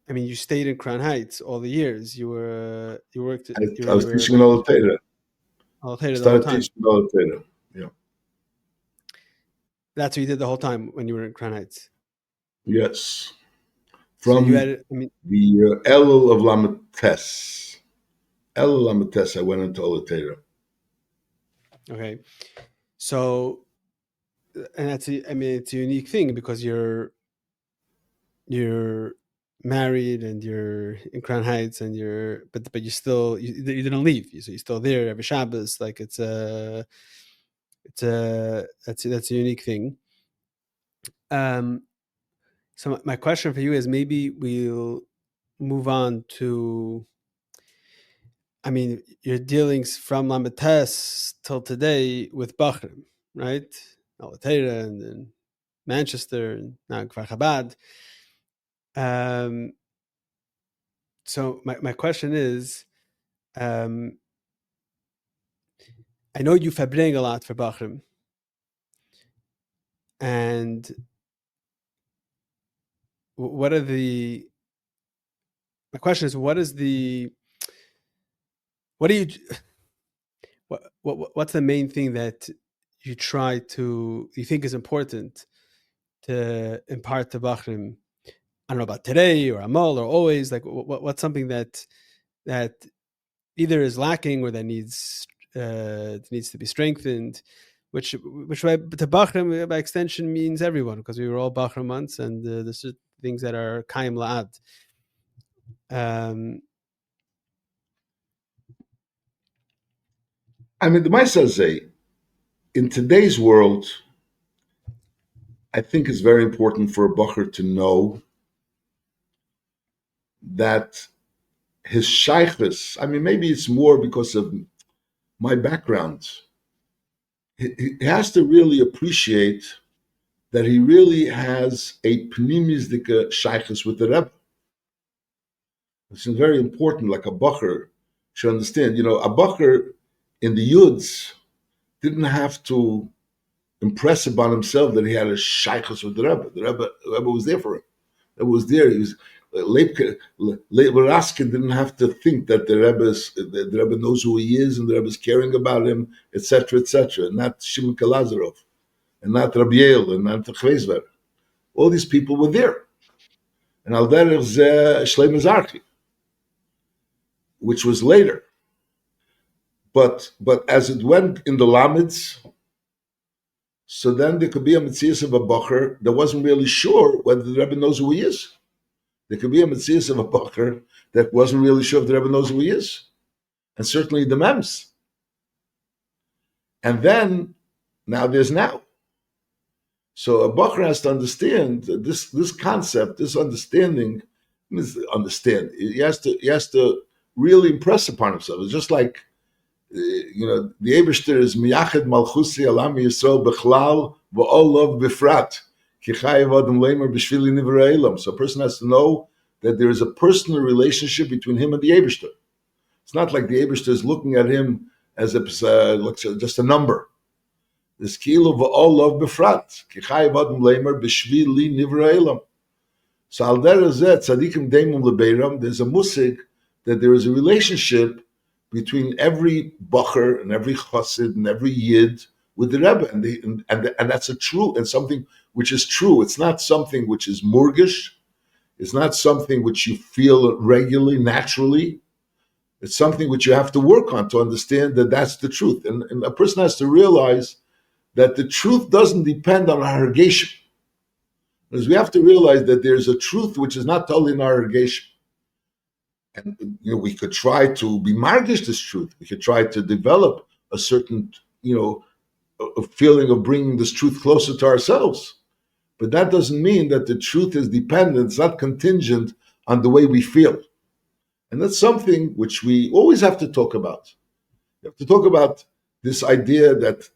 I mean, you stayed in Crown Heights all the years. You worked. I was teaching in Olatera. The whole time. Teaching Olatera. Yeah. That's what you did the whole time when you were in Crown Heights. Yes. So From you had, the Elul of Lamates. Elul Lamates, I went into Olatera. Okay. So, and it's a unique thing because you're married and you're in Crown Heights and but you still you didn't leave, so you're still there every Shabbos. Like that's a unique thing. So my question for you is, maybe we'll move on to, I mean, your dealings from Lamates till today with Bachrim, right? Alatera and then Manchester and now Kfar Chabad. So my question is, I know you farbrengs a lot for Bachrim, and my question is, what's the main thing that you think is important to impart to Bachrim? I don't know about today or Amal or always, like what's something that either is lacking or that needs to be strengthened, which to Bachrim by extension means everyone, because we were all Bachrim once, and there's things that are kaim la'ad. I mean, the Maisa say, in today's world, I think it's very important for a Bacher to know that his shaykhus, I mean, maybe it's more because of my background, he has to really appreciate that he really has a pnimizdika shaykhus with the Rebbe. It's very important, like a Bacher should understand. You know, a Bacher in the Yuds didn't have to impress upon himself that he had a shaykhus with the Rebbe. The Rebbe was there for him. It was there. He was Raskin didn't have to think that the Rebbe knows who he is and the Rebbe is caring about him, etc., etc. Not Shimon Kalazarov, and not Rabbi Yale, and not Chvezver. All these people were there. And al derech zeh Shlomo Zarchi, which was later. But as it went in the Lamids, so then there could be a Metzias of a Bacher that wasn't really sure whether the Rebbe knows who he is. There could be a Metzias of a Bacher that wasn't really sure if the Rebbe knows who he is. And certainly the Mems. And then, now there's now. So a Bacher has to understand this concept, this understanding. He has to really impress upon himself. It's just like, the Eibishter is miyached malchusi alam Yisrael bechlal v'olav bifrat ki chayev adam leimer b'shvili nivrei elam. So a person has to know that there is a personal relationship between him and the Eibishter. It's not like the Eibishter is looking at him as just a number. This kilo v'olav bifrat ki chayev adam leimer b'shvili nivrei elam. So al derech zeh tzadikim deimum lebeiram. There's a musig that there is a relationship between every Bacher and every Chossid and every Yid with the Rebbe, and that's something which is true. It's not something which is murgish. It's not something which you feel regularly, naturally. It's something which you have to work on to understand that that's the truth. And a person has to realize that the truth doesn't depend on our irrigation. Because we have to realize that there's a truth which is not totally in our irrigation. And we could try to be margish this truth. We could try to develop a certain, a feeling of bringing this truth closer to ourselves. But that doesn't mean that the truth is dependent. It's not contingent on the way we feel. And that's something which we always have to talk about. We have to talk about this idea that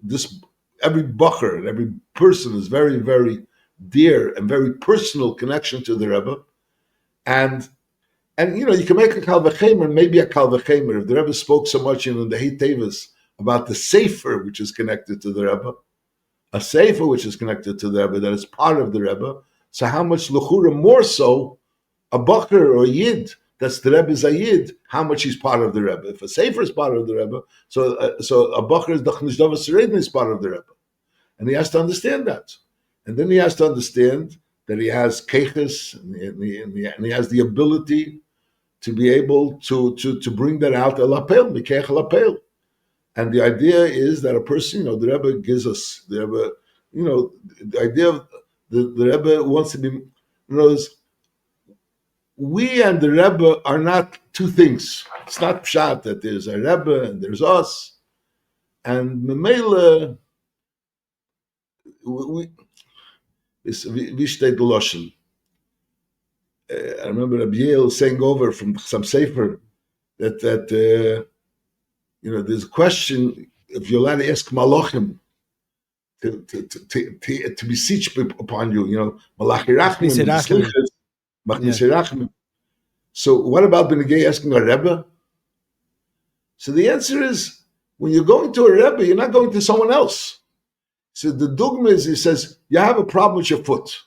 this every bacher and every person is very, very dear and very personal connection to the Rebbe. And you can make a Kal V'chemer, maybe a Kal V'chemer. If the Rebbe spoke so much in the Heit Tevis about the Sefer, which is connected to the Rebbe, a Sefer which is connected to the Rebbe, that is part of the Rebbe, so how much L'chura more so a Bacher or a Yid, that's the Rebbe's a Yid, how much he's part of the Rebbe. If a Sefer is part of the Rebbe, so a Bacher is Doch Nishdava Seredin is part of the Rebbe. And he has to understand that. And then he has to understand that he has keches and he has the ability to be able to bring that out elapel, mikech elapel. And the idea is that a person, the Rebbe gives us, the Rebbe, the idea of the Rebbe wants to be, we and the Rebbe are not two things. It's not pshat that there's a Rebbe and there's us. And Memele, we stayed the Loshen. I remember Rabbi Yale saying over from some sefer that there's a question if you're allowed to ask malachim to beseech upon you, malachi rachmim, rachmim. So what about Benegay asking a Rebbe? So the answer is, when you're going to a Rebbe, you're not going to someone else. So the dogma is, he says, you have a problem with your foot.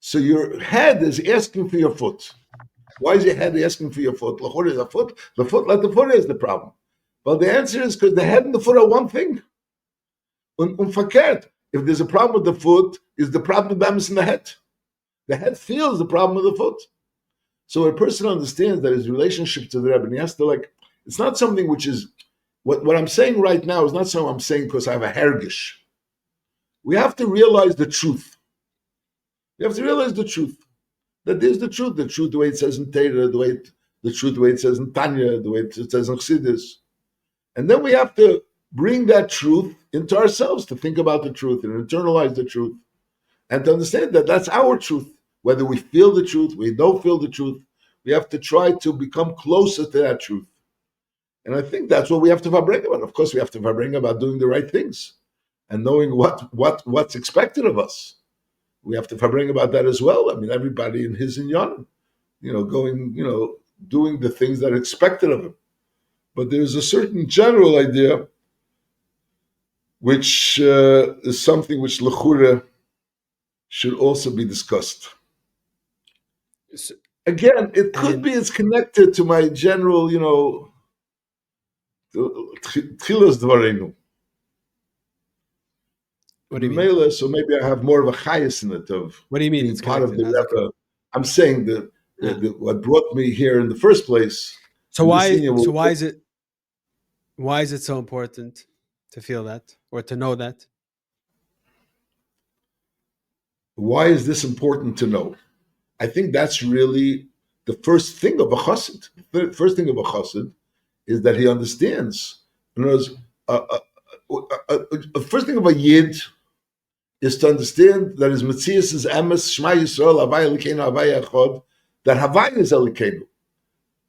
So your head is asking for your foot. Why is your head asking for your foot? The foot, let the foot is the problem. Well, the answer is because the head and the foot are one thing. Unverkehrt. If there's a problem with the foot, is the problem with them in the head. The head feels the problem with the foot. So a person understands that his relationship to the Rebbe, and he has to it's not something which is, what I'm saying right now is not something I'm saying because I have a hergish. We have to realize the truth. We have to realize the truth. That is the truth the way it says in Torah, the truth the way it says in Tanya, the way it says in Chossidus. And then we have to bring that truth into ourselves, to think about the truth and internalize the truth, and to understand that that's our truth. Whether we feel the truth, we don't feel the truth, we have to try to become closer to that truth. And I think that's what we have to farbrengs about. Of course, we have to farbrengs about doing the right things and knowing what's expected of us. We have to farbrengs about that as well. I mean, everybody in his inyan, doing the things that are expected of him. But there's a certain general idea which is something which l'chure should also be discussed. Again, it could be it's connected to my general, tchilas dvarenu. What do you mean? So maybe I have more of a chayas in it of what do you mean being it's part of the connected? Rebbe. I'm saying that what brought me here in the first place. So why is it so important to feel that or to know that? Why is this important to know? I think that's really the first thing of a chossid. The first thing of a chossid is that he understands. In other words, first thing of a yid is to understand that his Metzias is emes, Shema Yisrael, Havaya Elokeinu, Havaya Echad, that Havaya is Elokeinu,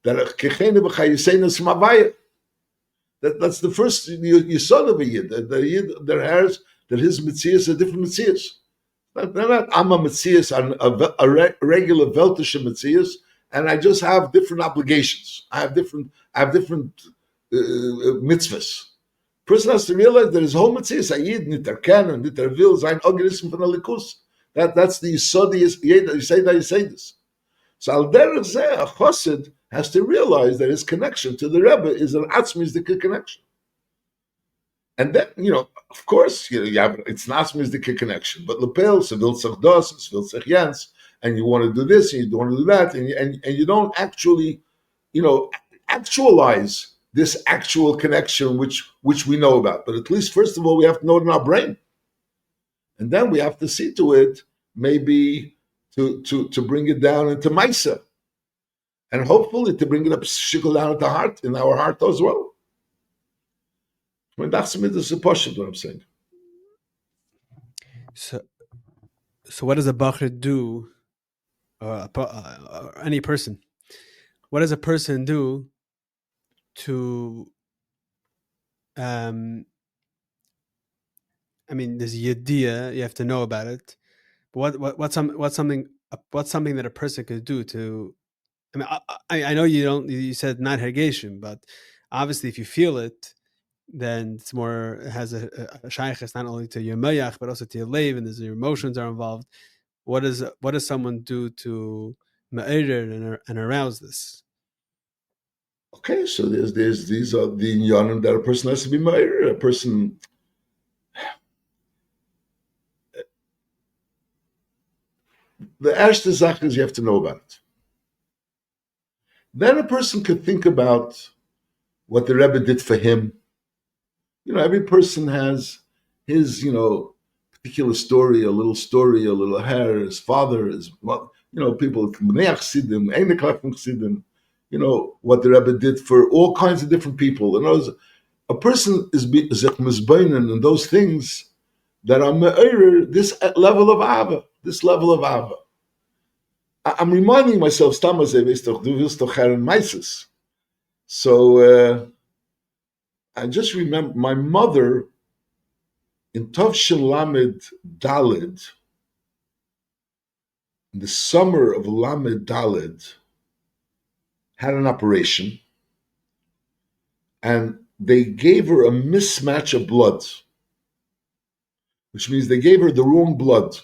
that Kechenu B'Chayiseinu is from Havaya. That's the first Yisod of a Yid. The Yid that has that his Metzias are different Metzias. They're not Amma Metzias, a regular Veltische Metzias, and I just have different obligations. I have different mitzvahs. Person has to realize that his whole Metzias, Ayid, Nitar Ken, Nitar Vil, Zayin Organism from the Likus. That's the Yisodi, you say this. So Al Derech Zeh, a Chossid has to realize that his connection to the Rebbe is an Atzmizdik connection. And then, of course, you have, it's an Atzmizdik connection, but Lepel, Sevil Sechdos, Sevil Sechjans, and you want to do this, and you don't want to do that, and you don't actually, actualize this actual connection which we know about. But at least, first of all, we have to know it in our brain. And then we have to see to it, maybe to bring it down into Maisa. And hopefully to bring it up shikul down at the heart, in our heart as well. I mean, that's what I'm saying. So what does a bacher do, or any person? What does a person do to I mean, there's a idea, you have to know about it. But what's something that a person could do to? I mean, I know you don't. You said not hergation, but obviously, if you feel it, then it's more, it has a shaykhs not only to your mayach but also to your leiv, and your emotions are involved. What does someone do to me'erer and arouse this? Okay, so these are the inyanim that a person has to be ma'ir. A person, the erste Sache is you have to know about it. Then a person could think about what the Rebbe did for him. Every person has his, particular story, a little hair, his father, his mother, people, what the Rebbe did for all kinds of different people. A person is mizbeinen in those things that are me'erer this level of Ava, this level of Ava. I'm reminding myself, so I just remember my mother in Tov Shel Lamed Daled, in the summer of Lamed Daled, had an operation, and they gave her a mismatch of blood, which means they gave her the wrong blood,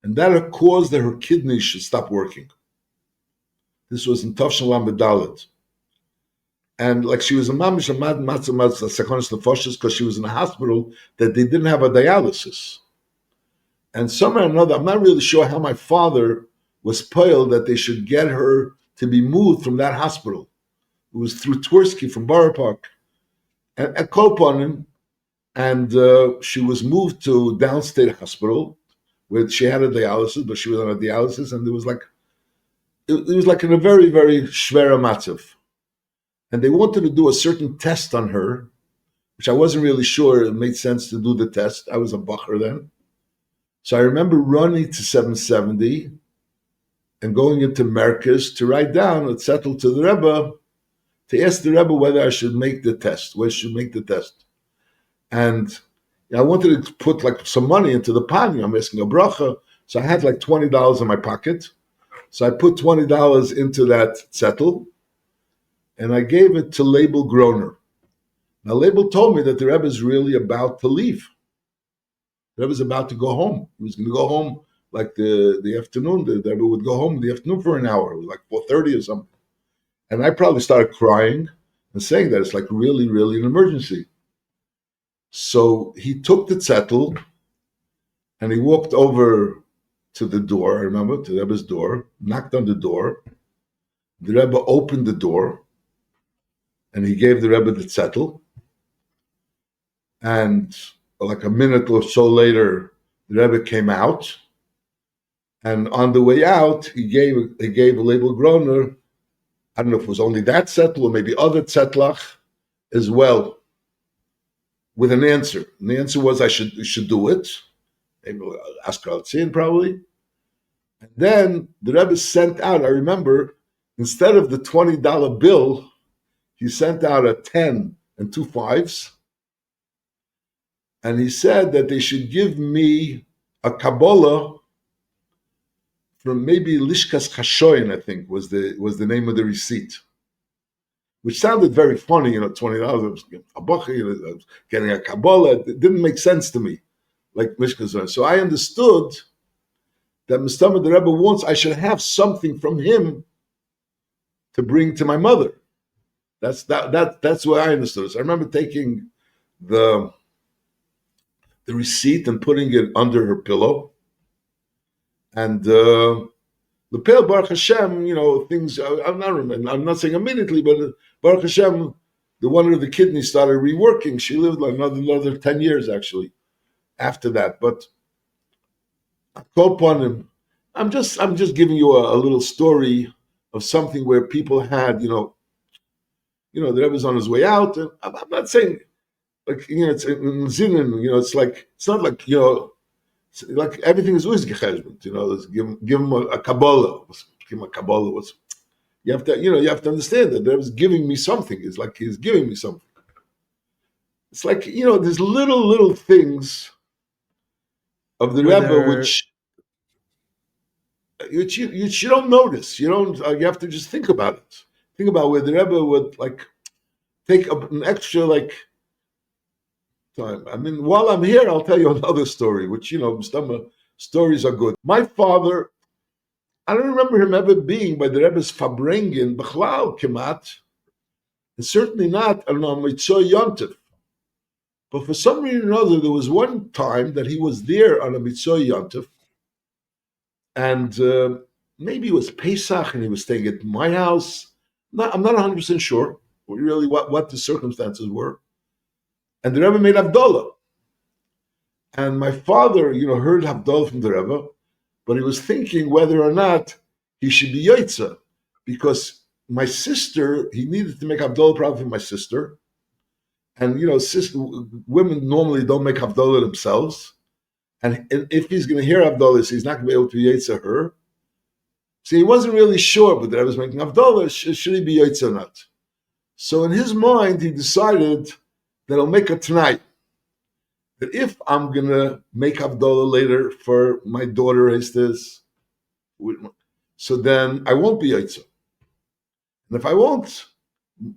and that caused that her kidneys should stop working. This was in Tov Shel Lamed Daled. And like she was a mamish, a sekonis nefoshes, because she was in a hospital that they didn't have a dialysis. And somehow or another, I'm not really sure how my father was poiled that they should get her to be moved from that hospital. It was through Twersky from Borough Park. And at Koponim, and she was moved to downstate hospital where she had a dialysis, but she was on a dialysis, and it was like in a very, very shvera matzav. And they wanted to do a certain test on her, which I wasn't really sure it made sense to do the test. I was a bacher then. So I remember running to 770 and going into Merkez to write down and settle to the Rebbe, to ask the Rebbe whether I should make the test, whether I should make the test. And I wanted to put like some money into the pot. I'm asking a bracha. So I had like $20 in my pocket. So I put $20 into that settle, and I gave it to Label Groner. Now, Label told me that the Rebbe is really about to leave. The Rebbe is about to go home. He was going to go home like the afternoon. The Rebbe would go home in the afternoon for an hour. It was like 4:30 or something. And I probably started crying and saying that it's like really, really an emergency. So he took the zettel and he walked over to the door, I remember, to the Rebbe's door, knocked on the door. The Rebbe opened the door, and he gave the Rebbe the zettel. And like a minute or so later, the Rebbe came out. And on the way out, he gave a Label Groner, I don't know if it was only that zettel or maybe other zettlach as well, with an answer. And the answer was I should do it. Maybe Askar Tzin probably. And then the Rebbe sent out, I remember, instead of the $20 bill, he sent out a 10 and 2 5s. And he said that they should give me a Kabbalah from maybe Lishkas Chashoyin, I think, was the name of the receipt. Which sounded very funny, $20, a bachi, I was getting a Kabbalah. It didn't make sense to me, like Lishkas. So I understood that Mustama the Rebbe wants I should have something from him to bring to my mother. That's what I understood. So I remember taking the receipt and putting it under her pillow. And the pill, Baruch Hashem, things, I'm not saying immediately, but Baruch Hashem, the one of the kidneys started reworking. She lived like another 10 years, actually, after that. But I'm just giving you a little story of something where people had, the Rebbe's on his way out. And I'm not saying, like, it's in Zinin, it's not like, like everything is always gecheshbent, give him a Kabbalah. Give him a Kabbalah. You have to understand that there was giving me something. It's like he's giving me something. It's like, there's little things of the Were Rebbe there which you don't notice. You don't. You have to just think about it. Think about where the Rebbe would like take an extra like time. I mean, while I'm here, I'll tell you another story, which some stories are good. My father, I don't remember him ever being by the Rebbe's farbrengen b'chlal kemat, and certainly not on a mitzvah yontif. But for some reason or other, there was one time that he was there on a mitzvah yontif, and maybe it was Pesach, and he was staying at my house. I'm not 100% sure really what the circumstances were. And the Rebbe made Havdalah. And my father, heard Havdalah from the Rebbe, but he was thinking whether or not he should be Yaitza, because my sister, he needed to make Havdalah probably for my sister. And, women normally don't make Havdalah themselves. And if he's going to hear Havdalah, so he's not going to be able to Yaitza her. So he wasn't really sure, but the Rebbe was making Havdalah, should he be Yaitza or not? So in his mind, he decided that I'll make a tonight. That if I'm going to make Havdalah later for my daughter, so then I won't be Yaitza. And if I won't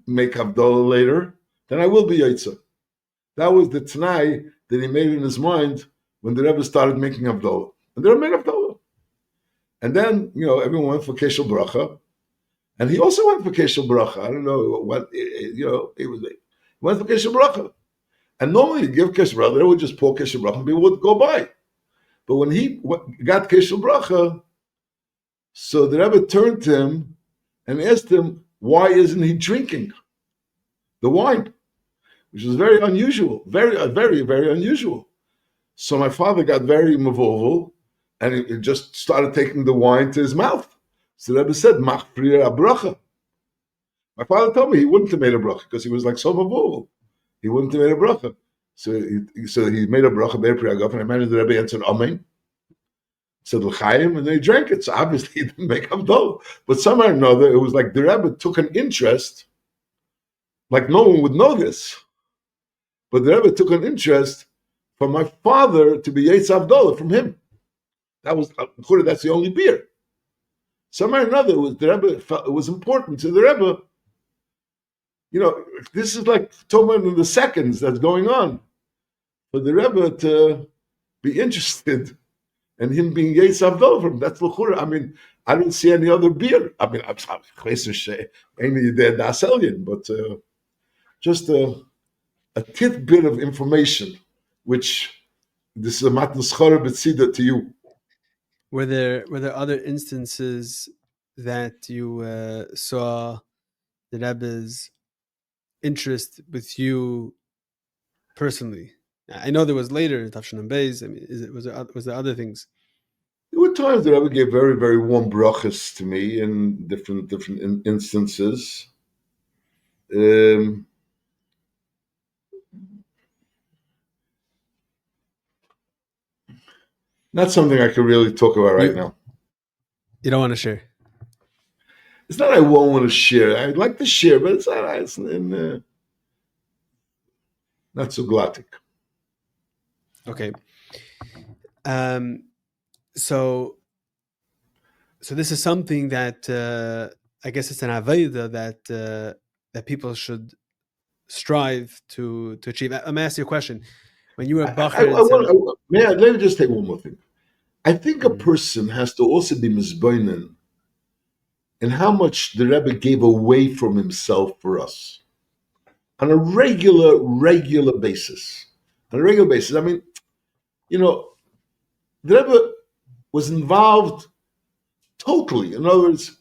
make Havdalah later, then I will be Yaitza. That was the Tanai that he made in his mind when the Rebbe started making Havdalah. And the Rebbe made Havdalah. And then, everyone went for Keshel Bracha. And he also went for Keshel Bracha. I don't know what, he went for Keshel Bracha. And normally you give Keshel Bracha, they would just pour Keshel Bracha and people would go by. But when he got Keshel Bracha, so the Rebbe turned to him and asked him, why isn't he drinking the wine? Which was very unusual, very, very, very unusual. So my father got very mavovel and he just started taking the wine to his mouth. So the Rebbe said, Machfrir bracha. My father told me he wouldn't have made a bracha because he was like so mavovel. He wouldn't have made a bracha. So he made a bracha, Be'er Priyagov, and I imagine the Rebbe answered Amen. Said L'chaim, and then he drank it. So obviously he didn't make Havdalah. But somehow or another, it was like the Rebbe took an interest, like no one would know this. But the Rebbe took an interest for my father to be Yetz Havdalah from him. That's the only beer. Somehow or another, it was important to the Rebbe. This is like talking in the seconds that's going on. For the Rebbe to be interested in him being Yetz Havdalah from him, that's l'chura. I mean, I don't see any other beer. I mean, I'm any there daselien, but just a tidbit of information, which this is a matnas chara b'tzida to you. were there other instances that you saw the Rebbe's interest with you personally? I know there was later Tafshin and Beis. I mean, was there other things? There were times that Rebbe gave very, very warm brachas to me in different instances. Not something I could really talk about right now. You don't want to share? It's not I won't want to share. I'd like to share, but it's not. It's not so glottic. Okay. So this is something that I guess it's an avodah that people should strive to achieve. Let me ask you a question. When you were Bacher, let me just take one more thing. I think a person has to also be mizboinen in how much the Rebbe gave away from himself for us on a regular basis. On a regular basis. I mean, the Rebbe was involved totally. In other words,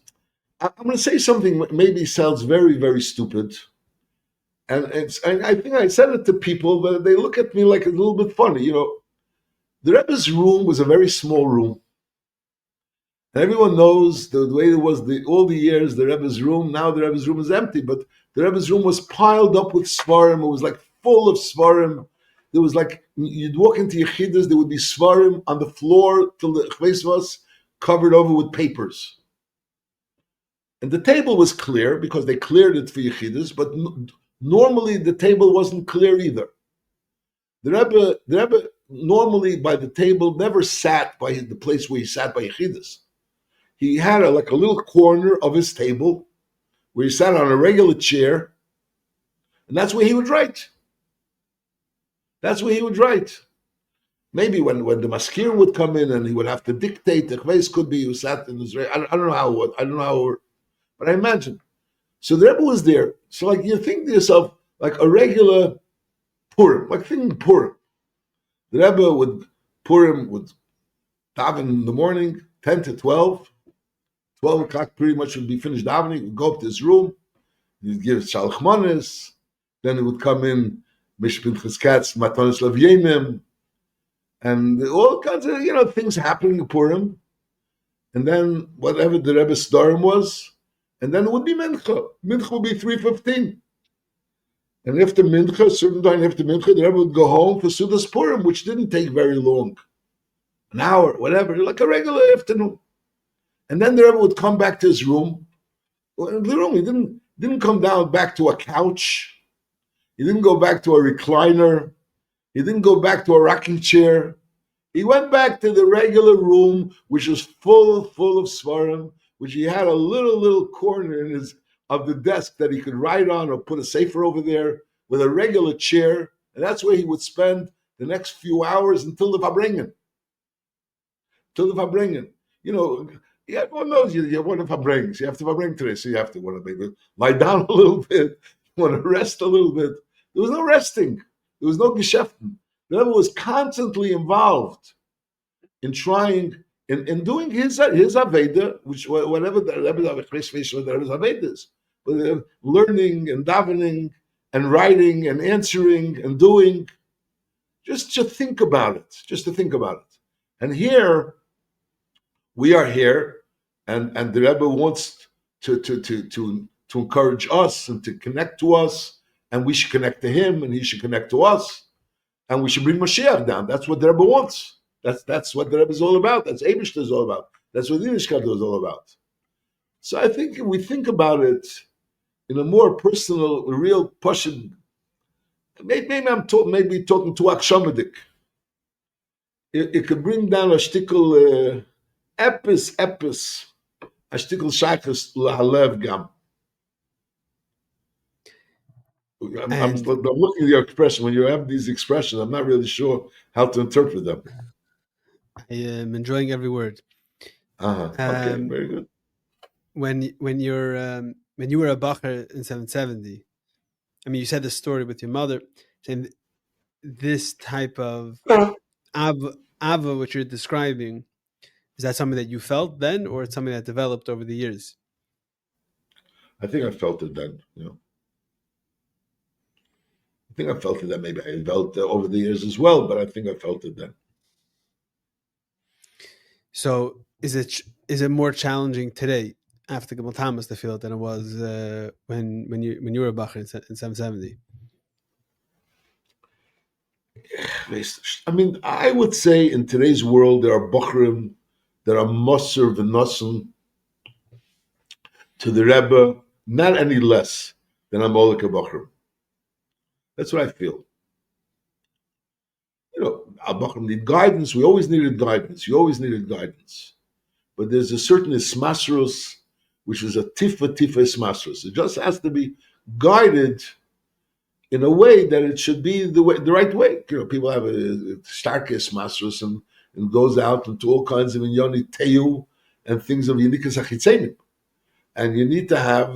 I'm going to say something maybe sounds very, very stupid. And I think I said it to people, but they look at me like a little bit funny. The Rebbe's room was a very small room. And everyone knows the way it was all the years, the Rebbe's room. Now the Rebbe's room is empty, but the Rebbe's room was piled up with svarim. It was like full of svarim. There was like, you'd walk into Yechidus, there would be svarim on the floor till the chves was covered over with papers. And the table was clear because they cleared it for Yechidus, but normally the table wasn't clear either. The Rebbe normally by the table never sat by the place where he sat by Yechidus. He had like a little corner of his table where he sat on a regular chair, and that's where he would write. That's where he would write. Maybe when the maskir would come in and he would have to dictate, the chveis could be who sat in his. I don't know how. I don't know how. But I imagine. So the Rebbe was there. So like you think to yourself, like a regular Purim, like thinking Purim. The Rebbe would Purim would daven in the morning, 10 to 12. 12 o'clock pretty much would be finished davening. He would go up to his room. He'd give Shalchmanis. Then he would come in, Mishpin Cheskatz, Matanis Lavyenim, and all kinds of, things happening in Purim. And then whatever the Rebbe's Sdarim was, and then it would be Mincha. Mincha would be 3:15. And after Mincha, a certain time after Mincha, the Rebbe would go home for Sudas Purim, which didn't take very long. An hour, whatever, like a regular afternoon. And then the Rebbe would come back to his room. Literally, he didn't come down back to a couch. He didn't go back to a recliner. He didn't go back to a rocking chair. He went back to the regular room, which was full of svarim, which he had a little corner of the desk that he could write on or put a sefer over there with a regular chair, and that's where he would spend the next few hours until the farbrengen. Everyone knows you have one of farbrengs. You have to farbring today, so you have to want to maybe lie down a little bit, want to rest a little bit. There was no resting. There was no geschäften. The Rebbe was constantly involved in trying, in doing his Aveda, which whatever the Rebbe's Aveda is, but learning and davening and writing and answering and doing, just to think about it. And here, we are here, and the Rebbe wants to encourage us and to connect to us, and we should connect to him, and he should connect to us, and we should bring Mashiach down. That's what the Rebbe wants. That's what the Rebbe is all about. That's Eibishter is all about. That's what Yiddishkeit is all about. So I think if we think about it in a more personal, real passion, maybe I'm talking to Akshamadik. It could bring down a shtickle epis, a shtickle shaykhus lahalev gam. I'm looking at your expression. When you have these expressions, I'm not really sure how to interpret them. I am enjoying every word. Okay, very good. When you were a bacher in 770, I mean, you said the story with your mother, saying this type of ava, which you're describing, is that something that you felt then, or it's something that developed over the years? I think I felt it then. I think I felt it then. Maybe I felt it over the years as well, but I think I felt it then. So is it more challenging today after Gimel Tamas to feel it than it was when you were a bacher in 770? I mean, I would say in today's world there are bacherim that are moser v'nosen to the Rebbe, not any less than a moleka bacherim. That's what I feel. Our bacherim need guidance. We always needed guidance. You always needed guidance. But there's a certain ismasrus, which is a tifa ismasrus. It just has to be guided in a way that it should be the right way. People have a stark ismasrus and goes out into all kinds of inyoni teyu and things of yinikas achitzenim. And you need to have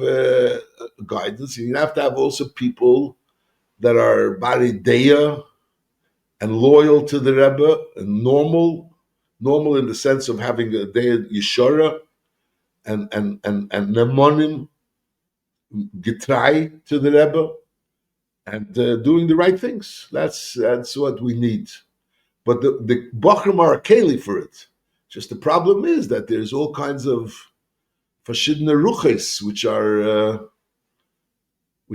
guidance. And you have to have also people that are bari deya and loyal to the Rebbe and normal in the sense of having a deya yeshara and nemonim getrai to the Rebbe and doing the right things. That's what we need. But the Bachrim are a keli for it. Just the problem is that there's all kinds of verschiedene ruches which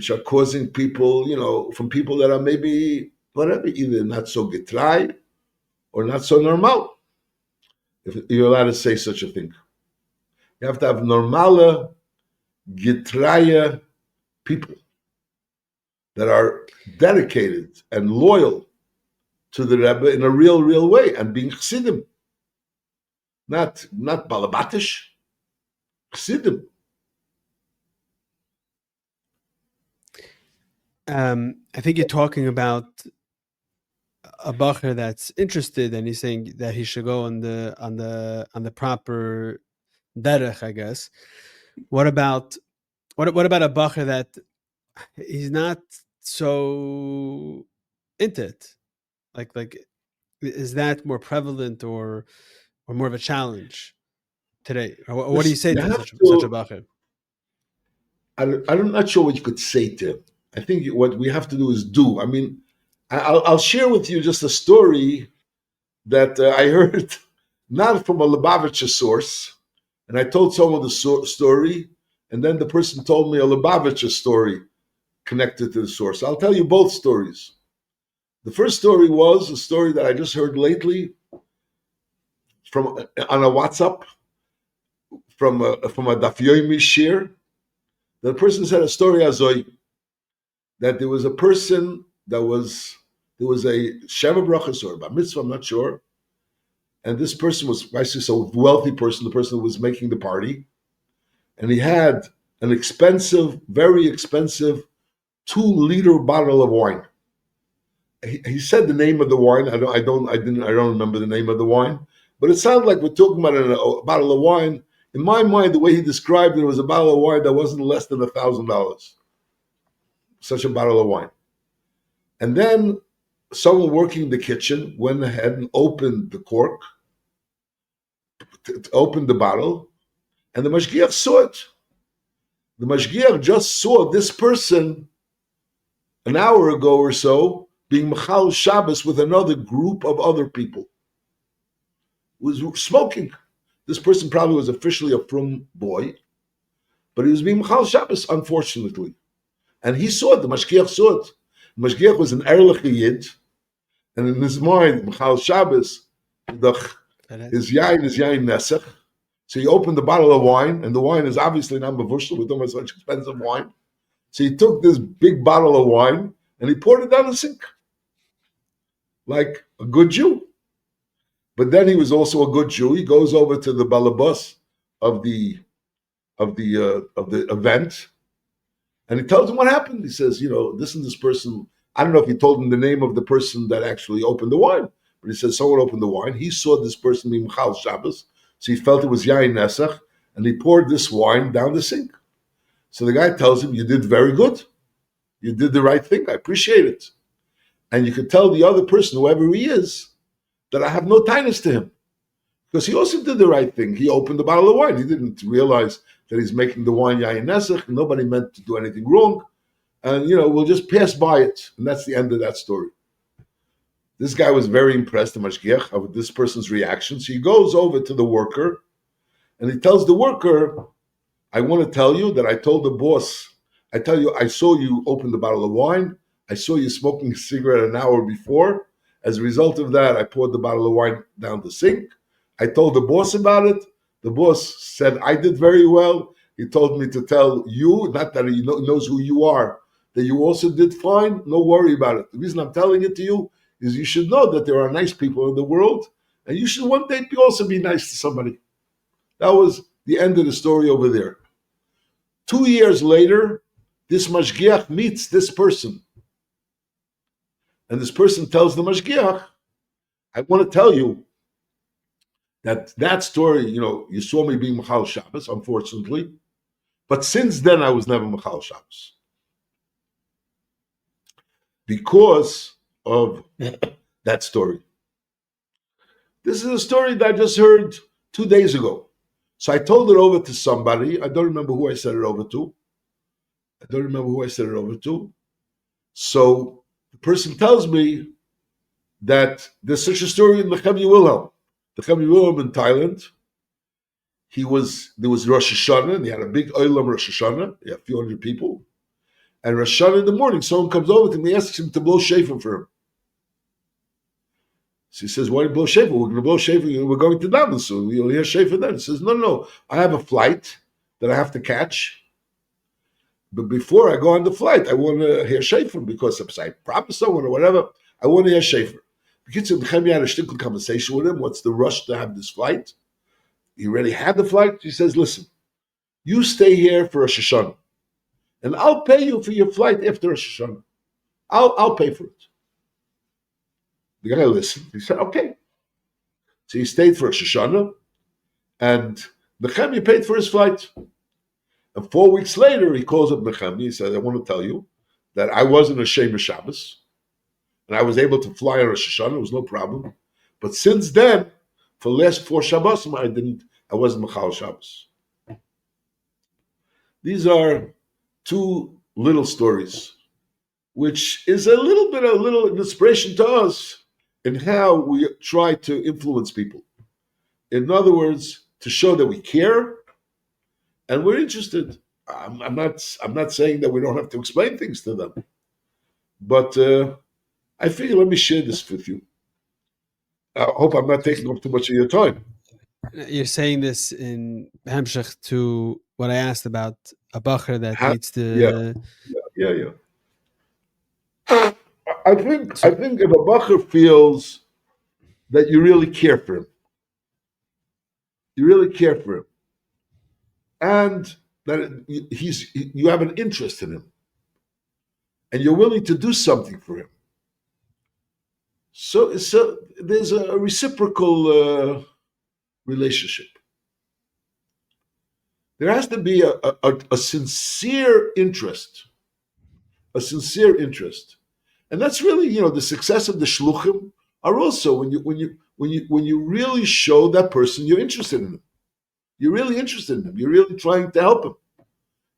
are causing people, from people that are maybe whatever, either not so getrai or not so normal. If you're allowed to say such a thing, you have to have normale getraya people that are dedicated and loyal to the Rebbe in a real way and being Chassidim, not Balabatish, Chassidim. I think you're talking about a bacher that's interested, and he's saying that he should go on the proper derech, I guess. What about a bacher that he's not so into it? Like, is that more prevalent or more of a challenge today? Or what do you say You to have such a to. bacher? I'm not sure what you could say to him. I think what we have to do is do. I mean, I'll share with you just a story that I heard, not from a Lubavitch source, and I told someone the story, and then the person told me a Lubavitch story connected to the source. I'll tell you both stories. The first story was a story that I just heard lately from on a WhatsApp from a Daf Yomi shir. The person said a story azoy, that there was a person there was a Sheva Brachas or Bar Mitzvah, I'm not sure, and this person was basically a wealthy person, the person who was making the party, and he had an expensive, very expensive 2-liter bottle of wine. He said the name of the wine. I don't remember the name of the wine, but it sounded like we're talking about a bottle of wine. In my mind, the way he described it was a bottle of wine that wasn't less than $1,000. Such a bottle of wine. And then someone working in the kitchen went ahead and opened the cork, opened the bottle, and the mashgiach saw it. The mashgiach just saw this person an hour ago or so being Machal Shabbos with another group of other people. Was smoking. This person probably was officially a frum boy, but he was being Machal Shabbos, unfortunately. And he saw it, the mashgiach saw it. The mashgiach was an Erlich Yid, and in his mind, Machal Shabbos, his yain nesach. So he opened the bottle of wine, and the wine is obviously not mavushal, with almost such expensive wine. So he took this big bottle of wine and he poured it down the sink, like a good Jew. But then he was also a good Jew. He goes over to the balabas of the event, and he tells him what happened. He says, this and this person. I don't know if he told him the name of the person that actually opened the wine, but he said someone opened the wine. He saw this person being Machal Shabbos, so he felt it was Yain Nesach, and he poured this wine down the sink. So the guy tells him, "You did very good. You did the right thing. I appreciate it." And you could tell the other person, whoever he is, that I have no tightness to him, because he also did the right thing. He opened the bottle of wine. He didn't realize that he's making the wine Yain Nesach. Nobody meant to do anything wrong. And, we'll just pass by it. And that's the end of that story. This guy was very impressed, the mashgiach, of this person's reaction. So he goes over to the worker, and he tells the worker, "I want to tell you that I told the boss, I saw you open the bottle of wine. I saw you smoking a cigarette an hour before. As a result of that, I poured the bottle of wine down the sink. I told the boss about it. The boss said I did very well. He told me to tell you, not that he knows who you are, that you also did fine. No worry about it. The reason I'm telling it to you is you should know that there are nice people in the world, and you should one day also be nice to somebody." That was the end of the story over there. 2 years later, this mashgiach meets this person. And this person tells the mashgiach, "I want to tell you that story, you saw me being Machal Shabbos, unfortunately. But since then, I was never Machal Shabbos. Because of that story." This is a story that I just heard 2 days ago. So I told it over to somebody. I don't remember who I said it over to. So the person tells me that there's such a story in the Chevy Wilhelm. The Chevy Wilhelm in Thailand, there was Rosh Hashanah, and he had a big Olam Rosh Hashanah. He had a few hundred people. And Rosh Hashanah in the morning, someone comes over to him and he asks him to blow shofar for him. So he says, "Why do you blow shofar? We're going to blow shofar. We're going to daven soon. You'll hear shofar then." He says, No. I have a flight that I have to catch. But before I go on the flight, I want to hear shofar, because if I promise someone or whatever, I want to hear shofar. Because Nehemiah had a shtickle conversation with him. What's the rush to have this flight? He already had the flight. He says, listen, you stay here for Rosh Hashanah, and I'll pay you for your flight after Rosh Hashanah. I'll pay for it. The guy listened. He said, okay. So he stayed for Rosh Hashanah, and Nehemiah paid for his flight. And 4 weeks later, he calls up Nehemiah. He said, I want to tell you that I wasn't ashamed of Shabbos, and I was able to fly on Rosh Hashanah. It was no problem. But since then, for the last 4 Shabbos, I wasn't Mechal Shabbos. These are 2 little stories, which is a little inspiration to us in how we try to influence people. In other words, to show that we care and we're interested. I'm not saying that we don't have to explain things to them, but I figure let me share this with you. I hope I'm not taking up too much of your time. You're saying this in Hemshech to what I asked about a bacher that needs to. Yeah. I think if a bacher feels that you really care for him, and that you have an interest in him, and you're willing to do something for him. So there's a reciprocal relationship. There has to be a sincere interest, and that's really the success of the shluchim are also when you really show that person you're interested in him. You're really interested in him. You're really trying to help him.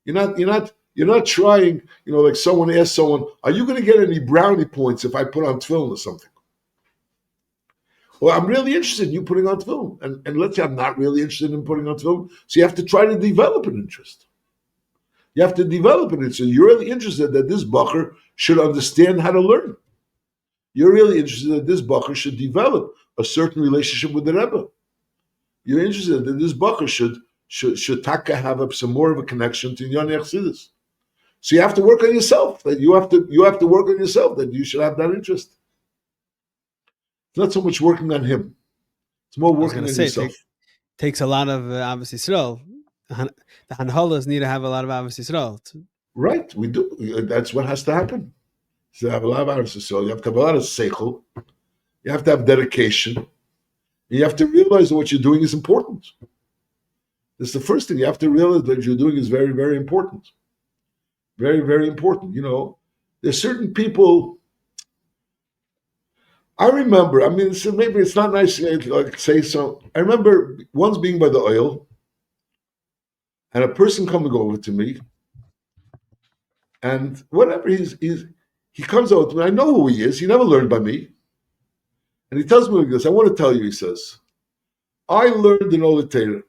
You're not trying. Like someone asked someone, "Are you going to get any brownie points if I put on tefillin or something?" Well, I'm really interested in you putting on tefillin, and let's say I'm not really interested in putting on tefillin. So you have to try to develop an interest. You have to develop an interest. You're really interested that this bacher should understand how to learn. You're really interested that this bacher should develop a certain relationship with the Rebbe. You're interested that this bacher should taka have some more of a connection to Yon Chassidus. So you have to work on yourself. That you have to work on yourself. That you should have that interest. It's not so much working on him. It's more working on yourself. Takes a lot of Avos Yisrael. The Hanholas need to have a lot of Avos Yisrael. Right, we do. That's what has to happen. So you have a lot of Avos Yisrael. You have to have a lot of seichel. You have to have dedication. And you have to realize that what you're doing is important. That's the first thing. You have to realize that what you're doing is very, very important. Very, very important. There's certain people. I remember, maybe it's not nice to say so. I remember once being by the oil, and a person coming over to me, and whatever he comes over to me. I know who he is. He never learned by me. And he tells me like this, I want to tell you, he says, I learned in Olet Torah,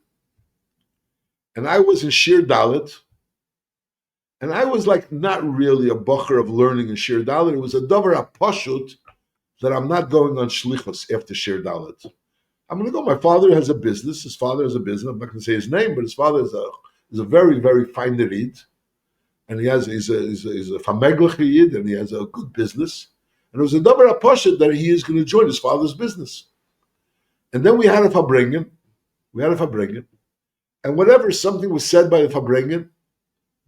and I was in Shir Dalet, and I was like not really a bacher of learning in Shir Dalet. It was a davar apashut that I'm not going on shlichus after Shir Dalet. I'm going to go. My father has a business. His father has a business. I'm not going to say his name, but his father is a very, very fine read, and he's a fameglech yid, and he has a good business. And it was a davar apashut that he is going to join his father's business. And then we had a farbrengen. And whatever something was said by the farbrengen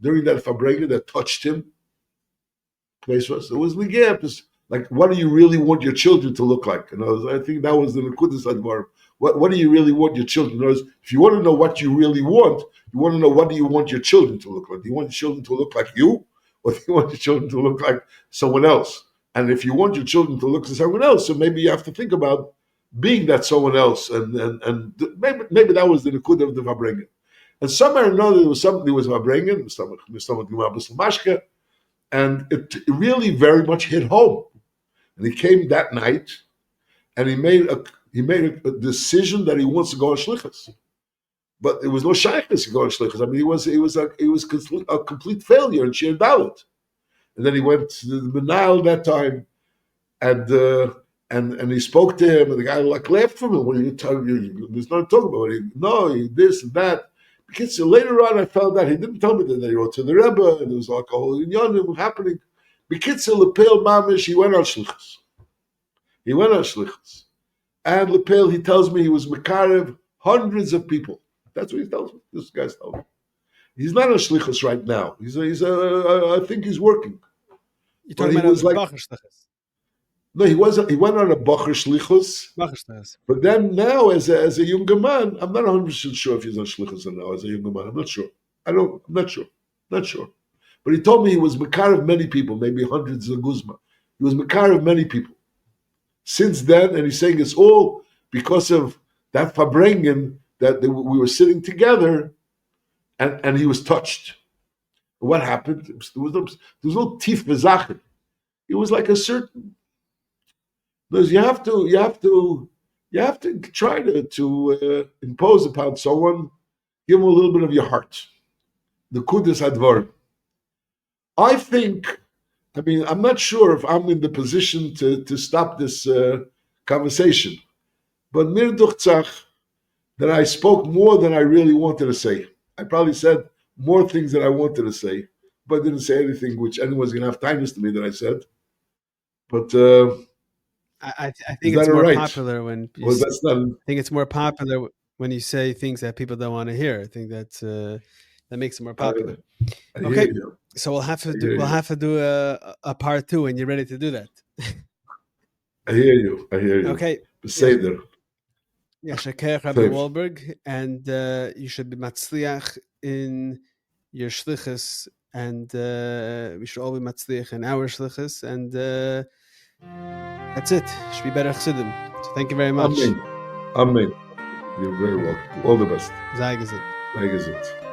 during that farbrengen that touched him, place was, it was negiyah. Like, what do you really want your children to look like? And I think that was the Nekudas Advar. What do you really want your children? In other words, if you want to know what you really want, you want to know what do you want your children to look like. Do you want your children to look like you, or do you want your children to look like someone else? And if you want your children to look like someone else, so maybe you have to think about being that someone else. And maybe that was the Nekudah of the farbrengen. And somewhere or another, there was farbrengen, and it really very much hit home. And he came that night, and he made a decision that he wants to go on shlichus. But it was no shaykhis to go on shlichus. It was a complete failure in Shir Dalet. And then he went to the Menal that time, and he spoke to him, and the guy laughed from him. What are you talking? There's nothing to talk about. He this and that. Because later on, I found out he didn't tell me that he wrote to the Rebbe, and there was like a whole inyan happening. B'kitzur lepel mamish, he went on shlichus. He went on shlichus. And Lepel, he tells me he was mekarev hundreds of people. That's what he tells me. This guy's telling me. He's not on shlichus right now. I think he's working. You're But talking he about was a like, Bacher shlichus. no, he went on a bacher shlichus. Bacher shlichus. But then now, as a younger man, I'm not 100% sure if he's on shlichus or now. As a younger man, I'm not sure. I'm not sure. Not sure. But he told me he was mekarev many people, maybe hundreds of guzma. He was mekarev many people. Since then, and he's saying it's all because of that farbrengen that we were sitting together, and he was touched. What happened? There was no tif v'zachin. It was like a certain. Because you have to try to impose upon someone, give them a little bit of your heart. The kudus advar. I think. I mean, I'm not sure if I'm in the position to stop this conversation, but mir duchtzach that I spoke more than I really wanted to say. I probably said more things than I wanted to say, but didn't say anything which anyone's going to have time to me that I said. But I is think that it's all more right? popular when you. Or that's not. I think it's more popular when you say things that people don't want to hear. I think that makes it more popular. I hear Okay, you. so we'll have to do a part 2 when you're ready to do that. I hear you. Okay. Beseder. Yeah, Sheker Rabbi Wolberg, and you should be matzliach in your shlichus, and we should all be matzliach in our shlichus, and that's it. Should be better chassidim. So thank you very much. Amen. Amen. You're very welcome. All the best. Sei gesund. Sei gesund.